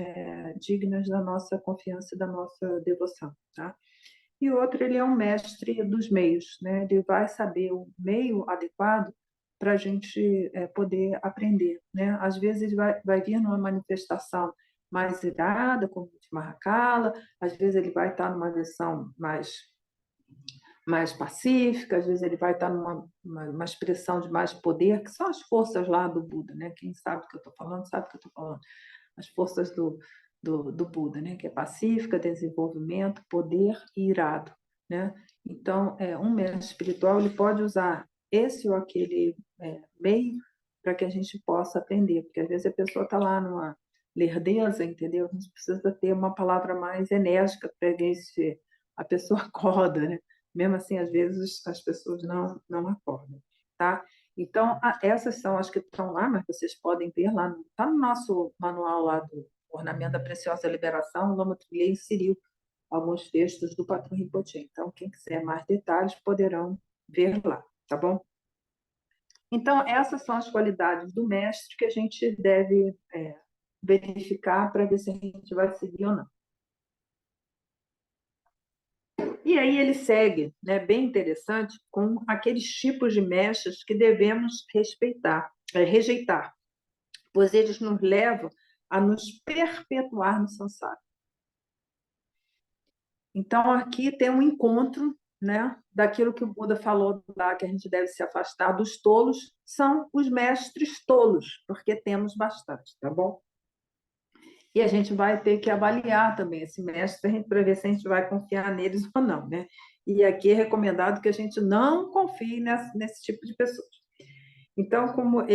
dignas da nossa confiança e da nossa devoção, tá? E outro, ele é um mestre dos meios, né? Ele vai saber o meio adequado para a gente poder aprender, né? Às vezes ele vai vir numa manifestação mais irada, como de Mahakala, às vezes ele vai estar numa versão mais pacífica, às vezes ele vai estar numa uma expressão de mais poder, que são as forças lá do Buda, né? Quem sabe o que eu estou falando, sabe o que eu estou falando. As forças do Buda, né? Que é pacífica, desenvolvimento, poder e irado, né? Então, um mestre espiritual ele pode usar esse ou aquele meio para que a gente possa aprender, porque às vezes a pessoa está lá numa lerdeza, entendeu? A gente precisa ter uma palavra mais enérgica para ver se a pessoa acorda, né? Mesmo assim, às vezes as pessoas não acordam, tá? Então, essas são as que estão lá, mas vocês podem ver lá, está no nosso manual lá do Ornamento da Preciosa Liberação, o Lama Trilhei inseriu alguns textos do Patrão Rinpoche. Então, quem quiser mais detalhes, poderão ver lá, tá bom? Então, essas são as qualidades do mestre que a gente deve verificar para ver se a gente vai seguir ou não. E aí ele segue, né, bem interessante, com aqueles tipos de mestres que devemos rejeitar, pois eles nos levam a nos perpetuar no samsara. Então, aqui tem um encontro, né, daquilo que o Buda falou lá, que a gente deve se afastar dos tolos, são os mestres tolos, porque temos bastante, tá bom? E a gente vai ter que avaliar também esse mestre para ver se a gente vai confiar neles ou não, né? E aqui é recomendado que a gente não confie nesse tipo de pessoas. Então, como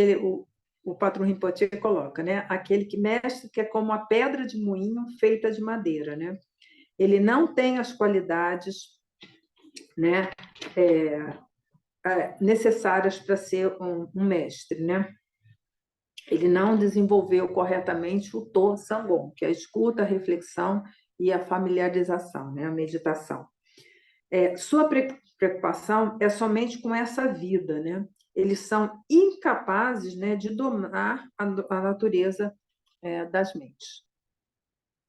o Patrão Rinpoche coloca, né? Aquele que mestre que é como a pedra de moinho feita de madeira, né? Ele não tem as qualidades, né, necessárias para ser um mestre, né? Ele não desenvolveu corretamente o To Sangon, que é a escuta, a reflexão e a familiarização, né, a meditação. Sua preocupação é somente com essa vida, né? Eles são incapazes, né, de dominar a natureza das mentes.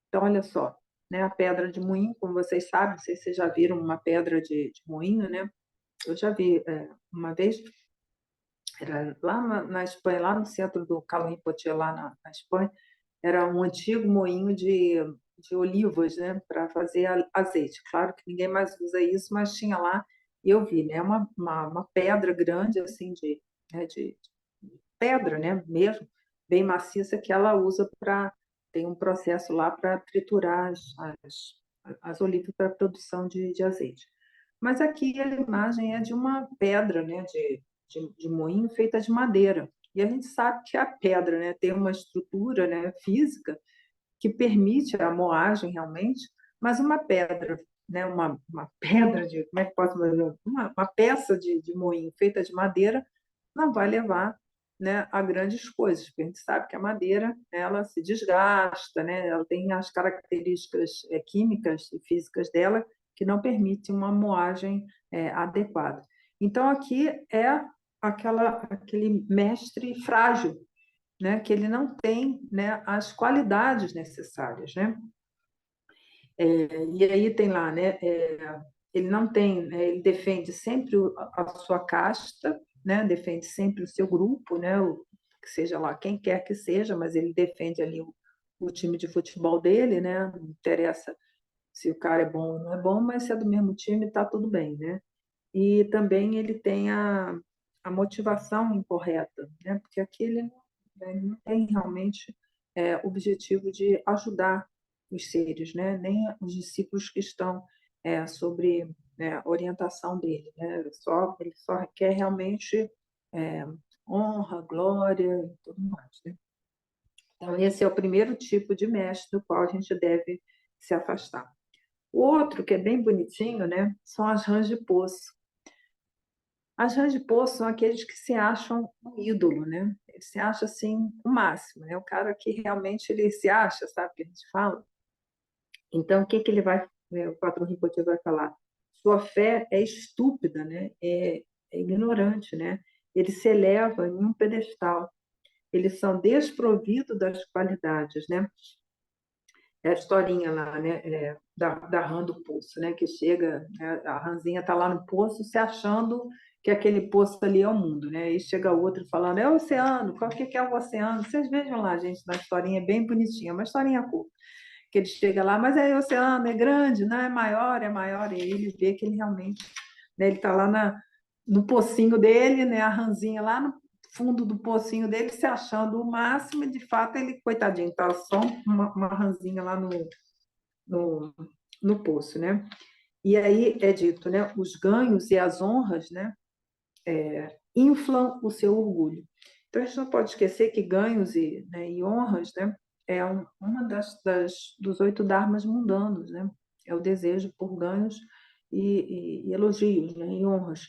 Então, olha só, né, a pedra de moinho, como vocês sabem, não sei se vocês já viram uma pedra de moinho, né? Eu já vi uma vez, era lá na Espanha, lá no centro do Calo Rinpoche, lá na Espanha, era um antigo moinho de olivas, né, para fazer azeite. Claro que ninguém mais usa isso, mas tinha lá, e eu vi, né, uma pedra grande, assim, de pedra, né, mesmo, bem maciça, que ela usa para, tem um processo lá para triturar as olivas para a produção de azeite. Mas aqui a imagem é de uma pedra, né, de moinho feita de madeira. E a gente sabe que a pedra, né, tem uma estrutura, né, física que permite a moagem realmente, mas uma pedra, né, uma pedra de, como é que posso dizer, uma peça de moinho feita de madeira não vai levar, né, a grandes coisas, porque a gente sabe que a madeira ela se desgasta, né, ela tem as características químicas e físicas dela que não permitem uma moagem adequada. Então, aqui é aquele mestre frágil, né, que ele não tem, né, as qualidades necessárias, né? E aí tem lá, né, ele não tem, né, ele defende sempre a sua casta, né, defende sempre o seu grupo, né, que seja lá quem quer que seja, mas ele defende ali o time de futebol dele, né, não interessa se o cara é bom ou não é bom, mas se é do mesmo time, está tudo bem, né? E também ele tem a motivação incorreta, né? Porque aqui ele não tem realmente objetivo de ajudar os seres, né? Nem os discípulos que estão sobre orientação dele, né? Ele só quer realmente é, honra, glória e tudo mais, né? Então, esse é o primeiro tipo de mestre do qual a gente deve se afastar. O outro, que é bem bonitinho, né, são as rãs de poço. As rãs de poço são aqueles que se acham um ídolo, né? Ele se acha assim o máximo, né? O cara que realmente ele se acha, sabe o que a gente fala? Então, o que que ele vai, o patrão Rinpoche vai falar? Sua fé é estúpida, né? É ignorante, né? Ele se eleva em um pedestal. Eles são desprovidos das qualidades, né? É a historinha lá, né? Da rã do poço, né? Que chega, né? A rãzinha está lá no poço se achando que aquele poço ali é o mundo, né? E chega outro falando, é o oceano, qual que é o oceano? Vocês vejam lá, gente, na historinha, é bem bonitinha, uma historinha curta. Que ele chega lá, mas é o oceano, é grande, não é maior, e ele vê que ele realmente, né, ele está lá no pocinho dele, né, a rãzinha lá no fundo do pocinho dele, se achando o máximo, e de fato ele, coitadinho, está só uma rãzinha lá no, no poço, né? E aí é dito, né, os ganhos e as honras, né, inflam o seu orgulho. Então, a gente não pode esquecer que ganhos e honras, né, é uma dos 8 dharmas mundanos, né? É o desejo por ganhos e elogios, né, e honras.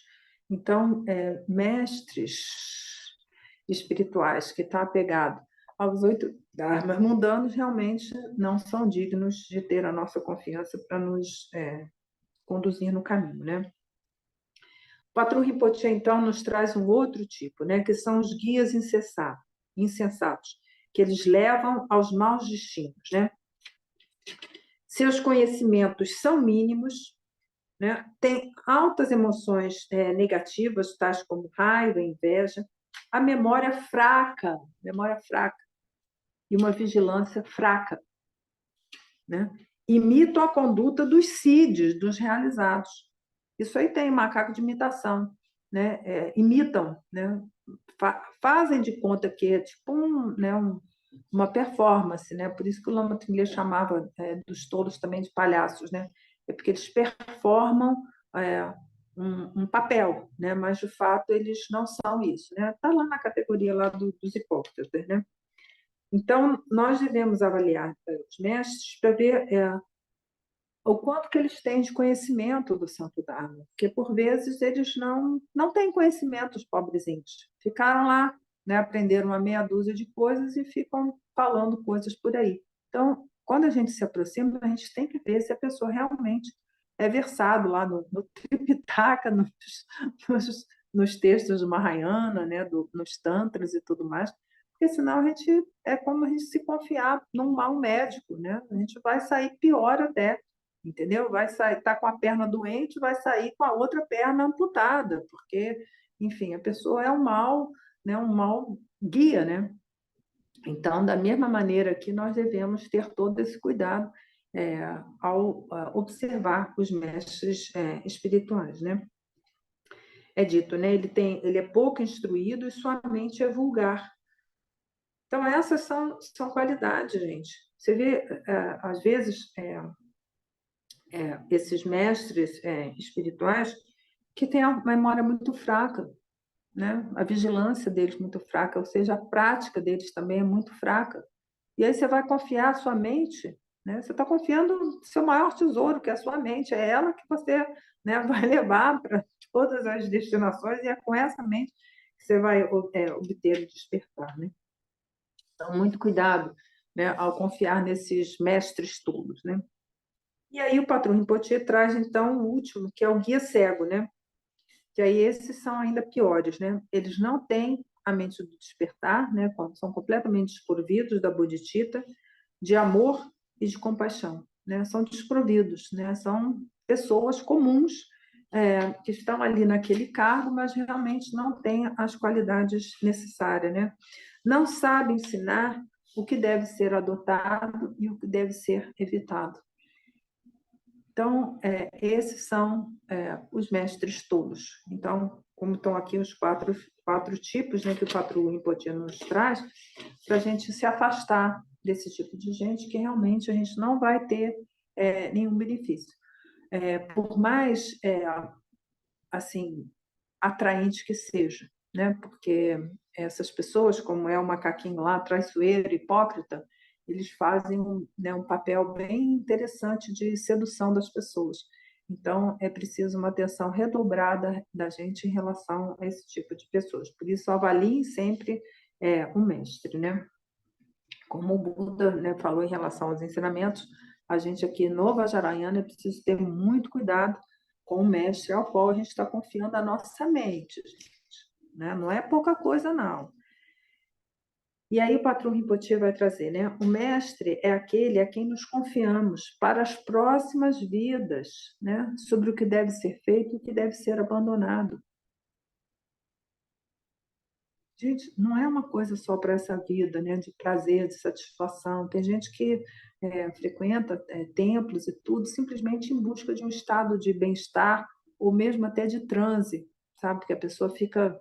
Então, mestres espirituais que estão apegados aos 8 dharmas mundanos realmente não são dignos de ter a nossa confiança para nos conduzir no caminho, né? O patrão Rinpoche, então, nos traz um outro tipo, né, que são os guias insensatos, que eles levam aos maus destinos, né? Seus conhecimentos são mínimos, né? Tem altas emoções negativas, tais como raiva, inveja, a memória fraca e uma vigilância fraca, né? Imitam a conduta dos CIDs, dos realizados. Isso aí tem macaco de imitação, né? Imitam, né? Fazem de conta que é tipo uma performance, né? Por isso que o Lama Trilha chamava dos touros também de palhaços, né? É porque eles performam é, um papel, né? Mas de fato eles não são isso, né? Está lá na categoria lá dos hipócritas, né? Então nós devemos avaliar os mestres para ver o quanto que eles têm de conhecimento do Santo Dharma, porque por vezes eles não têm conhecimento, os pobrezinhos. Ficaram lá, né, aprenderam uma meia dúzia de coisas e ficam falando coisas por aí. Então, quando a gente se aproxima, a gente tem que ver se a pessoa realmente é versado lá no Tripitaka, nos textos do Mahayana, né, nos tantras e tudo mais, porque senão a gente é como a gente se confiar num mau médico, né? A gente vai sair pior até, entendeu? Vai sair, tá com a perna doente, vai sair com a outra perna amputada, porque, enfim, a pessoa é um mal, né, um mal guia, né? Então, da mesma maneira que nós devemos ter todo esse cuidado ao observar os mestres espirituais, né? É dito, né? Ele é pouco instruído e sua mente é vulgar. Então, essas são qualidades, gente. Você vê, às vezes, esses mestres espirituais que têm a memória muito fraca, né? A vigilância deles muito fraca, ou seja, a prática deles também é muito fraca. E aí você vai confiar a sua mente, né? Você está confiando no seu maior tesouro, que é a sua mente, é ela que você, né, vai levar para todas as destinações e é com essa mente que você vai obter o despertar, né? Então, muito cuidado, né, ao confiar nesses mestres tolos, né? E aí o patrão Rinpoche traz, então, o último, que é o guia cego, né? Que aí esses são ainda piores, né? Eles não têm a mente do despertar, né? São completamente desprovidos da bodhicitta, de amor e de compaixão, né? São desprovidos, né? São pessoas comuns que estão ali naquele cargo, mas realmente não têm as qualidades necessárias, né? Não sabem ensinar o que deve ser adotado e o que deve ser evitado. Então, esses são os mestres tolos. Então, como estão aqui os quatro tipos, né, que o Patrul Rinpoche nos traz, para a gente se afastar desse tipo de gente que realmente a gente não vai ter nenhum benefício. Por mais assim atraente que seja, né? Porque essas pessoas, como é o macaquinho lá, traiçoeiro, hipócrita, eles fazem um papel bem interessante de sedução das pessoas. Então, é preciso uma atenção redobrada da gente em relação a esse tipo de pessoas. Por isso, avaliem sempre o mestre, né? Como o Buda, né, falou em relação aos ensinamentos, a gente aqui no Vajrayana é preciso ter muito cuidado com o mestre ao qual a gente está confiando a nossa mente, gente, né? Não é pouca coisa, não. E aí o patrão Rinpoche vai trazer, né? O mestre é aquele a quem nos confiamos para as próximas vidas, né? Sobre o que deve ser feito e o que deve ser abandonado. Gente, não é uma coisa só para essa vida, né, de prazer, de satisfação. Tem gente que frequenta templos e tudo simplesmente em busca de um estado de bem-estar ou mesmo até de transe, sabe? Porque a pessoa fica,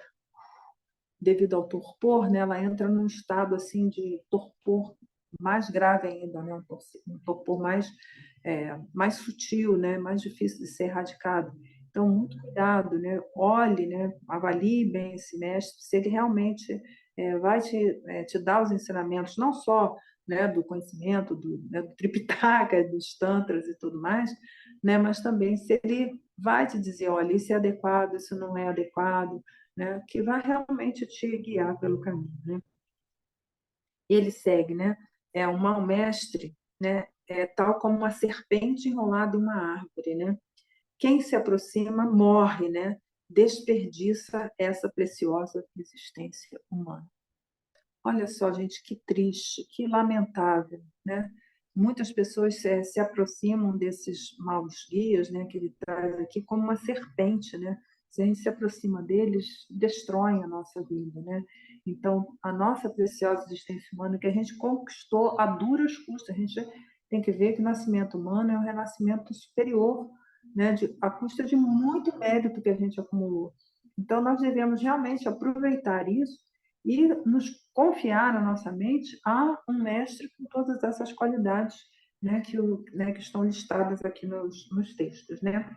devido ao torpor, né, ela entra num estado assim de torpor mais grave ainda, né, um torpor mais sutil, né, mais difícil de ser erradicado. Então, muito cuidado, né? Olhe, né? Avalie bem esse mestre, se ele realmente vai te dar os ensinamentos, não só, né, do conhecimento, do Tripitaka, dos Tantras e tudo mais, né, mas também se ele vai te dizer, olha, isso é adequado, isso não é adequado, né, que vai realmente te guiar pelo caminho, né? Ele segue, né? É um mau mestre, né? É tal como uma serpente enrolada em uma árvore, né? Quem se aproxima morre, né? Desperdiça essa preciosa existência humana. Olha só, gente, que triste, que lamentável, né? muitas pessoas se aproximam desses maus guias, né, que ele traz aqui, como uma serpente, né? Se a gente se aproxima deles, destroem a nossa vida, né? Então, a nossa preciosa existência humana, que a gente conquistou a duras custas, a gente tem que ver que o nascimento humano é um renascimento superior, né, à custa de muito mérito que a gente acumulou. Então, nós devemos realmente aproveitar isso e nos confiar na nossa mente a um mestre com todas essas qualidades, né, que estão listadas aqui nos textos, né?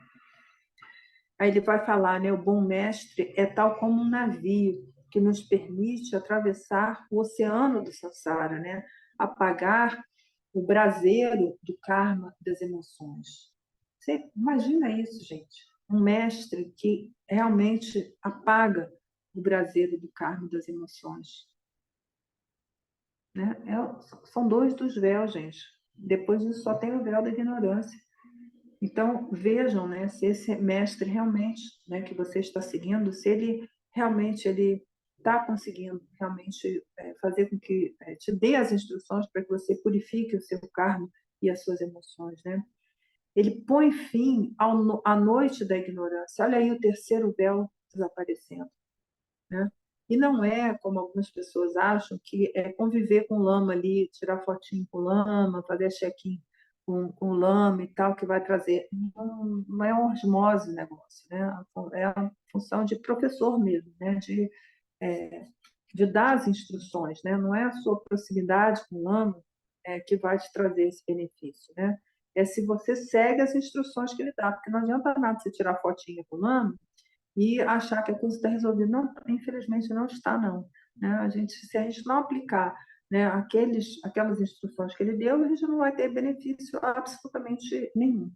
Aí ele vai falar, né, o bom mestre é tal como um navio que nos permite atravessar o oceano do samsara, né? Apagar o braseiro do karma das emoções. Você imagina isso, gente? Um mestre que realmente apaga o braseiro do karma das emoções, né? São dois dos véus, gente. Depois disso só tem o véu da ignorância. Então, vejam, né, se esse mestre realmente, né, que você está seguindo, se ele realmente ele está conseguindo realmente fazer com que te dê as instruções para que você purifique o seu karma e as suas emoções, né? Ele põe fim à noite da ignorância. Olha aí o terceiro véu desaparecendo, né? E não é, como algumas pessoas acham, que é conviver com o lama ali, tirar fotinho com o lama, fazer check-in com o lama e tal, que vai trazer. Não é uma osmose o negócio, né? É a função de professor mesmo, né? É, de dar as instruções, né? Não é a sua proximidade com o lama que vai te trazer esse benefício, né? É se você segue as instruções que ele dá, porque não adianta nada você tirar fotinha com o lama e achar que a coisa está resolvida. Não, infelizmente não está, não. Né? Se a gente não aplicar, né, aquelas instruções que ele deu, a gente não vai ter benefício absolutamente nenhum.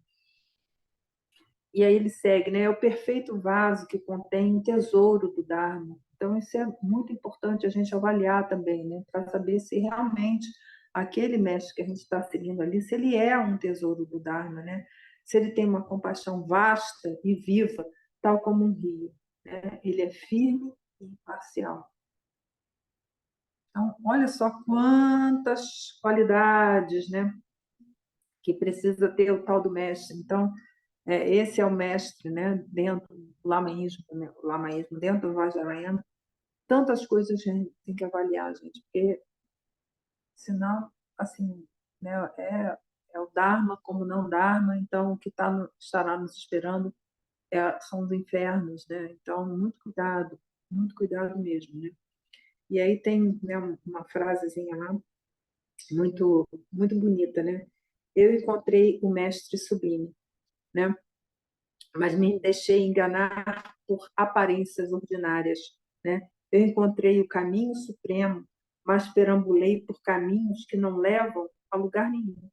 E aí ele segue, né? É o perfeito vaso que contém o tesouro do Dharma. Então, isso é muito importante a gente avaliar também, né? Para saber se realmente aquele mestre que a gente está seguindo ali, se ele é um tesouro do Dharma, né? Se ele tem uma compaixão vasta e viva, tal como um rio, né? Ele é firme e imparcial. Então, olha só quantas qualidades, né? Que precisa ter o tal do mestre. Então, esse é o mestre, né, dentro do lamaísmo, né, o lamaísmo dentro do Vajrayana. Tantas coisas a gente tem que avaliar, gente, porque senão, assim, né, é o Dharma como não Dharma, então o que estará nos esperando são os infernos, né? Então, muito cuidado mesmo, né? E aí tem, né, uma frasezinha lá, muito bonita, né? Eu encontrei o mestre sublime, né? Mas me deixei enganar por aparências ordinárias, né? Eu encontrei o caminho supremo, mas perambulei por caminhos que não levam a lugar nenhum.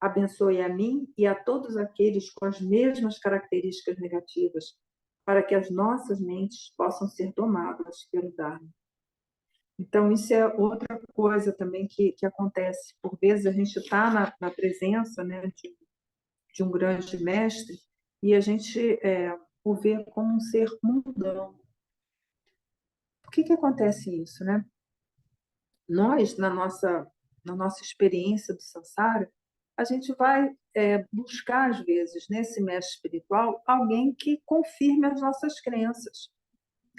Abençoe a mim e a todos aqueles com as mesmas características negativas, para que as nossas mentes possam ser domadas pelo Dharma. Então, isso é outra coisa também que acontece. Por vezes, a gente está na presença, né, de um grande mestre e a gente o vê como um ser mundano. Por que acontece isso, né? Nós, na nossa experiência do Sansara, a gente vai buscar, às vezes, nesse mestre espiritual, alguém que confirme as nossas crenças,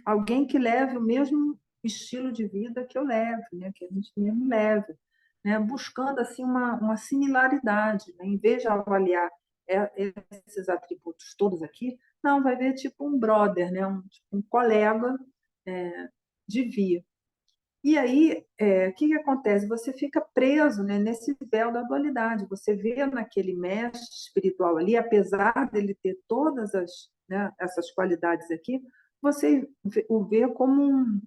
alguém que leve o mesmo estilo de vida que eu levo, né? Que a gente mesmo leva, né? Buscando assim uma similaridade, né? Em vez de avaliar esses atributos todos aqui, não, vai ver tipo um brother, né? Tipo, um colega de via. E aí, o que acontece? Você fica preso, né, nesse véu da dualidade. Você vê naquele mestre espiritual ali, apesar dele ter todas essas qualidades aqui, você o vê como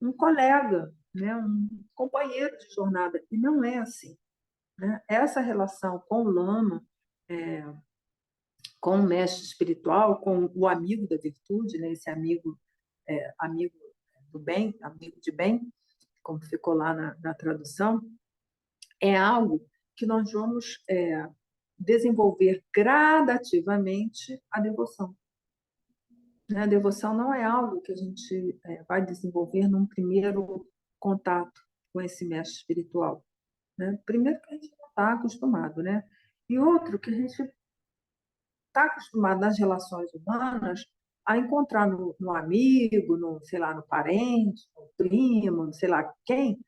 um colega, né, um companheiro de jornada. E não é assim. Né? Essa relação com o lama, com o mestre espiritual, com o amigo da virtude, né, esse amigo do bem, amigo de bem, como ficou lá na tradução, é algo que nós vamos desenvolver gradativamente a devoção. A devoção não é algo que a gente vai desenvolver num primeiro contato com esse mestre espiritual. né? Primeiro que a gente não está acostumado, né? E outro que a gente está acostumado nas relações humanas a encontrar no amigo, no, sei lá, no parente, no primo, no sei lá quem,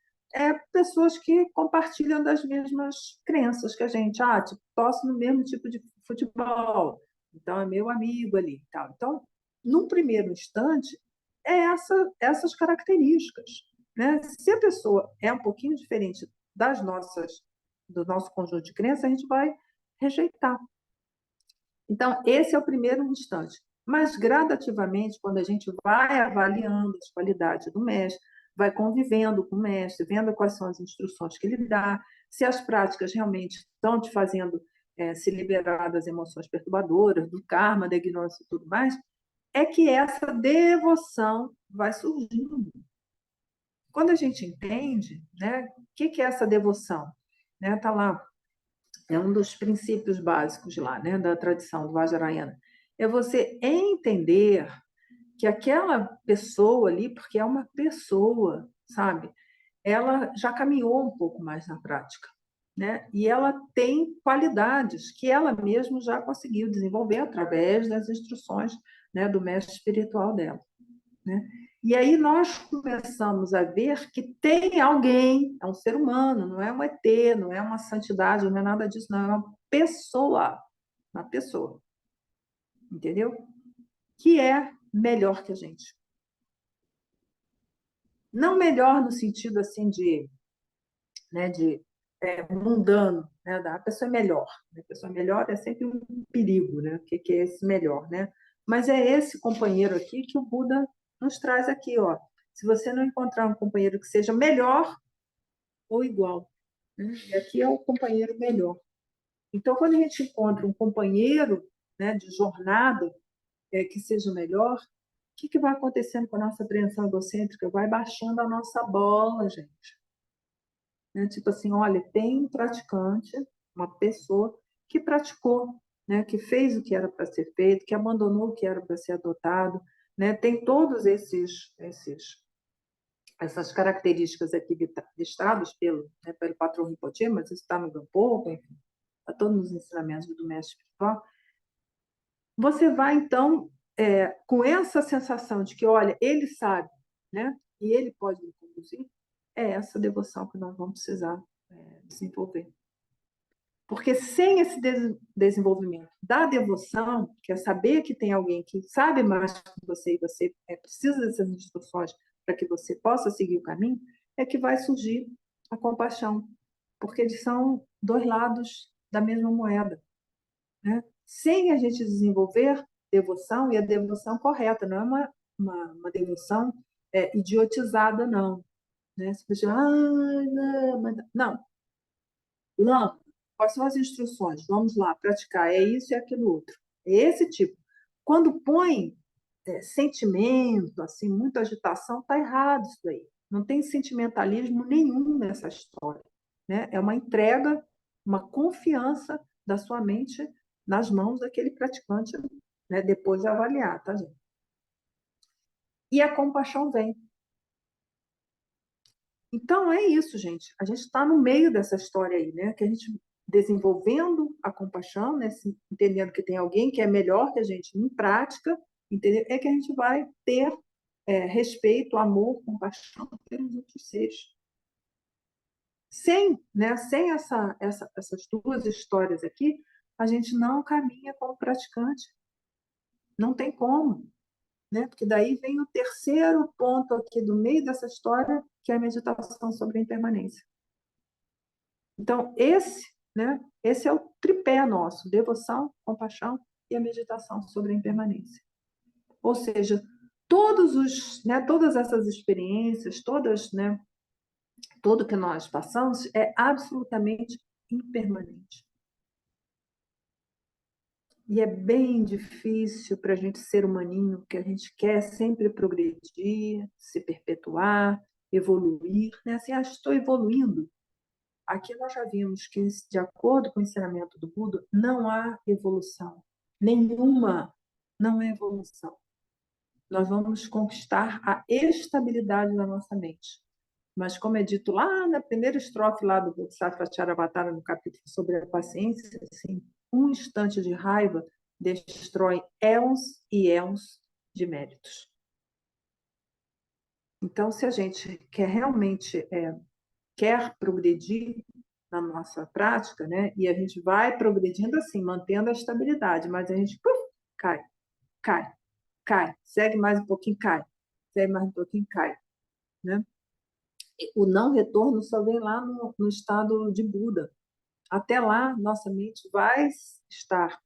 pessoas que compartilham das mesmas crenças que a gente. Ah, tipo, torce no mesmo tipo de futebol, então é meu amigo ali. Tal. Então, num primeiro instante, essas características. Né? Se a pessoa é um pouquinho diferente do nosso conjunto de crenças, a gente vai rejeitar. Então, esse é o primeiro instante. Mas, gradativamente, quando a gente vai avaliando as qualidades do mestre, vai convivendo com o mestre, vendo quais são as instruções que ele dá, se as práticas realmente estão te fazendo se liberar das emoções perturbadoras, do karma, da ignorância e tudo mais, é que essa devoção vai surgindo. Quando a gente entende, né, o que é essa devoção? Está lá, é um dos princípios básicos lá, né, da tradição do Vajrayana. É você entender que aquela pessoa ali, porque é uma pessoa, sabe? Ela já caminhou um pouco mais na prática, né? E ela tem qualidades que ela mesma já conseguiu desenvolver através das instruções, né, do mestre espiritual dela, né? E aí nós começamos a ver que tem alguém, é um ser humano, não é um ET, não é uma santidade, não é nada disso, não, é uma pessoa, entendeu? Que é melhor que a gente. Não melhor no sentido assim de mundano, né? A pessoa é melhor. A pessoa melhor é sempre um perigo, né? O que é esse melhor, né? Mas é esse companheiro aqui que o Buda nos traz aqui, ó. Se você não encontrar um companheiro que seja melhor ou igual, né? E aqui é o companheiro melhor. Então, quando a gente encontra um companheiro, né, de jornada que seja melhor, o que vai acontecendo com a nossa apreensão egocêntrica? Vai baixando a nossa bola, gente. Né? Tipo assim, olha, tem um praticante, uma pessoa que praticou, né? Que fez o que era para ser feito, que abandonou o que era para ser adotado, né? Tem todos essas características aqui listadas pelo patrão Rinpoche, mas isso está no Gampo, enfim, está todos os ensinamentos do mestre espiritual. Você vai, então, com essa sensação de que, olha, ele sabe, né? E ele pode me conduzir, é essa devoção que nós vamos precisar desenvolver. Porque sem esse desenvolvimento da devoção, que é saber que tem alguém que sabe mais que você e você precisa dessas instruções para que você possa seguir o caminho, é que vai surgir a compaixão. Porque eles são dois lados da mesma moeda. Né? Sem a gente desenvolver devoção, e a devoção correta, não é uma devoção idiotizada, não. Né? Se você, não, não, quais são as instruções? Vamos lá, praticar, é isso e aquilo outro. É esse tipo. Quando põe sentimento, assim, muita agitação, está errado isso daí. Não tem sentimentalismo nenhum nessa história. Né? É uma entrega, uma confiança da sua mente nas mãos daquele praticante, né? Depois de avaliar, tá, gente? E a compaixão vem. Então é isso, gente. A gente está no meio dessa história aí, né? Que a gente desenvolvendo a compaixão, né? Entendendo que tem alguém que é melhor que a gente em prática, entendeu? É que a gente vai ter respeito, amor, compaixão pelos outros seres. Sem essas duas histórias aqui, a gente não caminha como praticante. Não tem como. Né? Porque daí vem o terceiro ponto aqui do meio dessa história, que é a meditação sobre a impermanência. Então, esse é o tripé nosso: devoção, compaixão e a meditação sobre a impermanência. Ou seja, todas essas experiências, tudo que nós passamos é absolutamente impermanente. E é bem difícil para a gente ser humaninho, porque a gente quer sempre progredir, se perpetuar, evoluir. Né? Assim, estou evoluindo. Aqui nós já vimos que, de acordo com o ensinamento do Buda, não há evolução. Nenhuma não é evolução. Nós vamos conquistar a estabilidade da nossa mente. mas como é dito lá na primeira estrofe lá do Bodhisattva Charyavatara, no capítulo sobre a paciência, assim, um instante de raiva destrói éons e éons de méritos. Então, se a gente quer realmente quer progredir na nossa prática, né, e a gente vai progredindo assim, mantendo a estabilidade, mas a gente cai, cai, cai, segue mais um pouquinho, cai, segue mais um pouquinho, cai, né? O não retorno só vem lá no estado de Buda. Até lá, nossa mente vai estar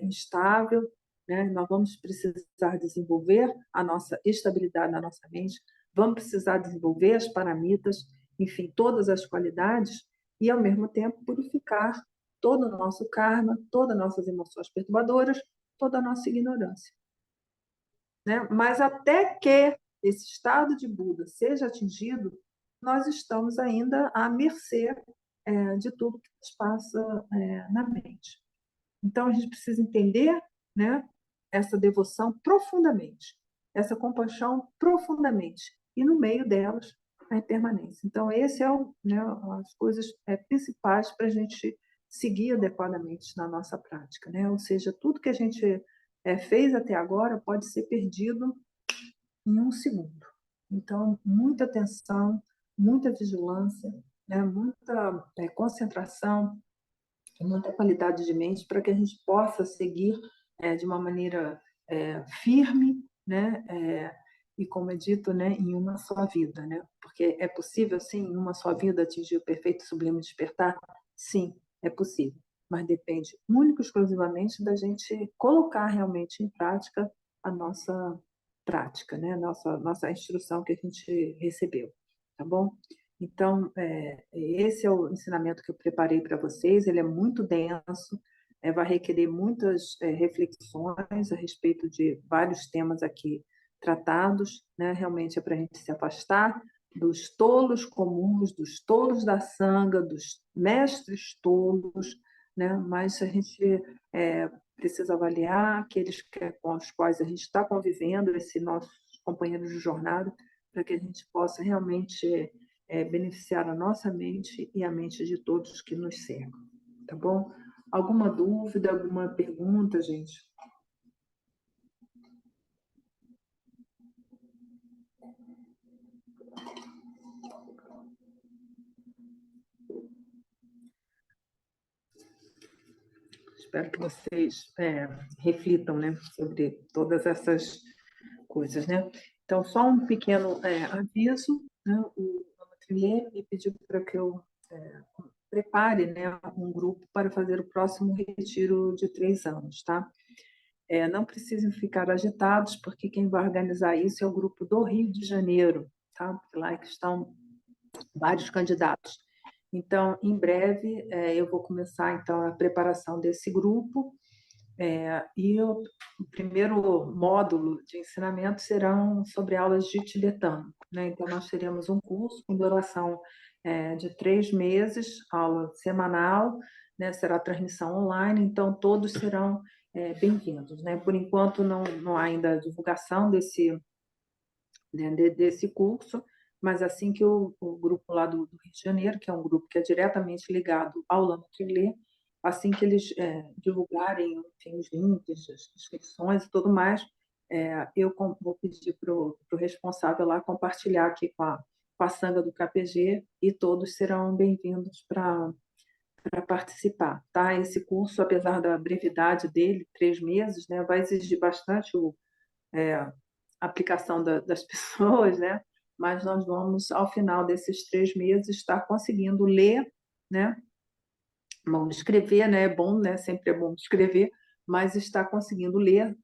instável, né? Nós vamos precisar desenvolver a nossa estabilidade na nossa mente, vamos precisar desenvolver as paramitas, enfim, todas as qualidades, e, ao mesmo tempo, purificar todo o nosso karma, todas as nossas emoções perturbadoras, toda a nossa ignorância. Né? Mas até que esse estado de Buda seja atingido, nós estamos ainda à mercê de tudo que nos passa na mente. Então, a gente precisa entender, né, essa devoção profundamente, essa compaixão profundamente, e no meio delas, a impermanência. Então, esse é né, as coisas principais para a gente seguir adequadamente na nossa prática. Né? Ou seja, tudo que a gente fez até agora pode ser perdido em um segundo. Então, muita atenção, muita vigilância, né, muita concentração, muita qualidade de mente para que a gente possa seguir de uma maneira firme, né? E como é dito, né, em uma só vida, né? Porque é possível, sim, em uma só vida atingir o perfeito sublime despertar? Sim, é possível, mas depende único e exclusivamente da gente colocar realmente em prática a nossa prática, né? Nossa instrução que a gente recebeu, tá bom? Então, esse é o ensinamento que eu preparei para vocês. Ele é muito denso, vai requerer muitas reflexões a respeito de vários temas aqui tratados, né? Realmente é para a gente se afastar dos tolos comuns, dos tolos da sanga, dos mestres tolos, né? Mas a gente precisa avaliar aqueles com os quais a gente está convivendo, esses nossos companheiros de jornada, para que a gente possa realmente beneficiar a nossa mente e a mente de todos que nos cercam, tá bom? Alguma dúvida, alguma pergunta, gente? Espero que vocês reflitam, né, sobre todas essas coisas, né? Então, só um pequeno aviso, né? O Trilê me pediu para que eu prepare, né, um grupo para fazer o próximo retiro de 3 anos, tá? Não precisem ficar agitados, porque quem vai organizar isso é o grupo do Rio de Janeiro, tá? Porque lá é que estão vários candidatos. Então, em breve, eu vou começar então a preparação desse grupo, e o primeiro módulo de ensinamento serão sobre aulas de tibetano, né? Então, nós teremos um curso com duração de 3 meses, aula semanal, né? Será transmissão online, então todos serão bem-vindos, né? Por enquanto, não há ainda divulgação desse curso, mas assim que o grupo lá do Rio de Janeiro, que é um grupo que é diretamente ligado ao Lama Trilê, assim que eles divulgarem, enfim, os links, as inscrições e tudo mais, eu vou pedir para o responsável lá compartilhar aqui com a sanga do KPG, e todos serão bem-vindos para participar, tá? Esse curso, apesar da brevidade dele, 3 meses, né, vai exigir bastante aplicação das pessoas, né? Mas nós vamos, ao final desses 3 meses, estar conseguindo ler, né? Bom, escrever, né? É bom, né? Sempre é bom escrever, mas estar conseguindo ler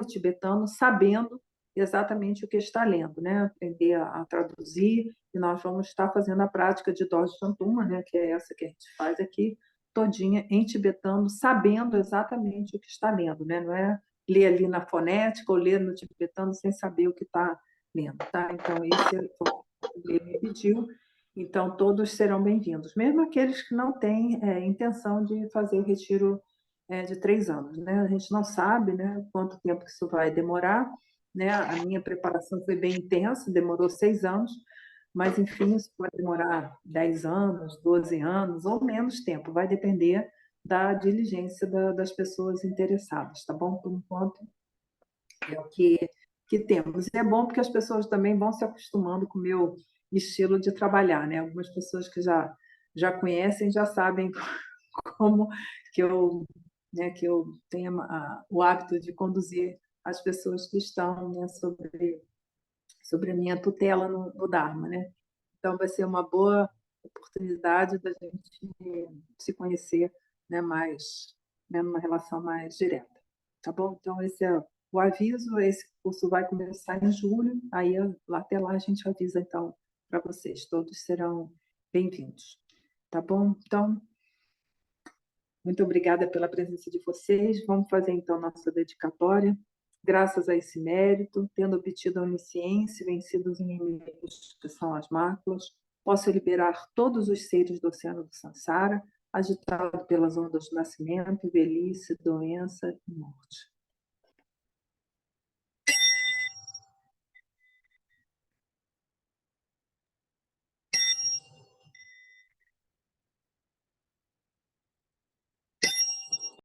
o tibetano, sabendo exatamente o que está lendo, né? Aprender a traduzir, e nós vamos estar fazendo a prática de Dorje Shantuma, né? Que é essa que a gente faz aqui, todinha em tibetano, sabendo exatamente o que está lendo, né? Não é ler ali na fonética ou ler no tibetano sem saber o que está lendo, tá? Então, esse é o que ele me pediu. Então, todos serão bem-vindos, mesmo aqueles que não têm intenção de fazer o retiro de 3 anos, né? A gente não sabe, né, quanto tempo isso vai demorar, né? A minha preparação foi bem intensa, demorou 6 anos, mas, enfim, isso pode demorar 10 anos, 12 anos ou menos tempo, vai depender da diligência das pessoas interessadas, tá bom? Por enquanto, é o que temos. E é bom porque as pessoas também vão se acostumando com o meu estilo de trabalhar, né? Algumas pessoas que já conhecem, já sabem como que eu tenho o hábito de conduzir as pessoas que estão, né, sobre a minha tutela no Dharma, né? Então, vai ser uma boa oportunidade da gente se conhecer, né, mais, né, numa relação mais direta. Tá bom? Então, esse é o aviso. Esse curso vai começar em julho, aí lá até lá a gente avisa, então, para vocês. Todos serão bem-vindos. Tá bom? Então, muito obrigada pela presença de vocês. Vamos fazer, então, nossa dedicatória. Graças a esse mérito, tendo obtido a onisciência e vencido os inimigos que são as máculas, posso liberar todos os seres do oceano do Sansara, agitado pelas ondas do nascimento, velhice, doença e morte.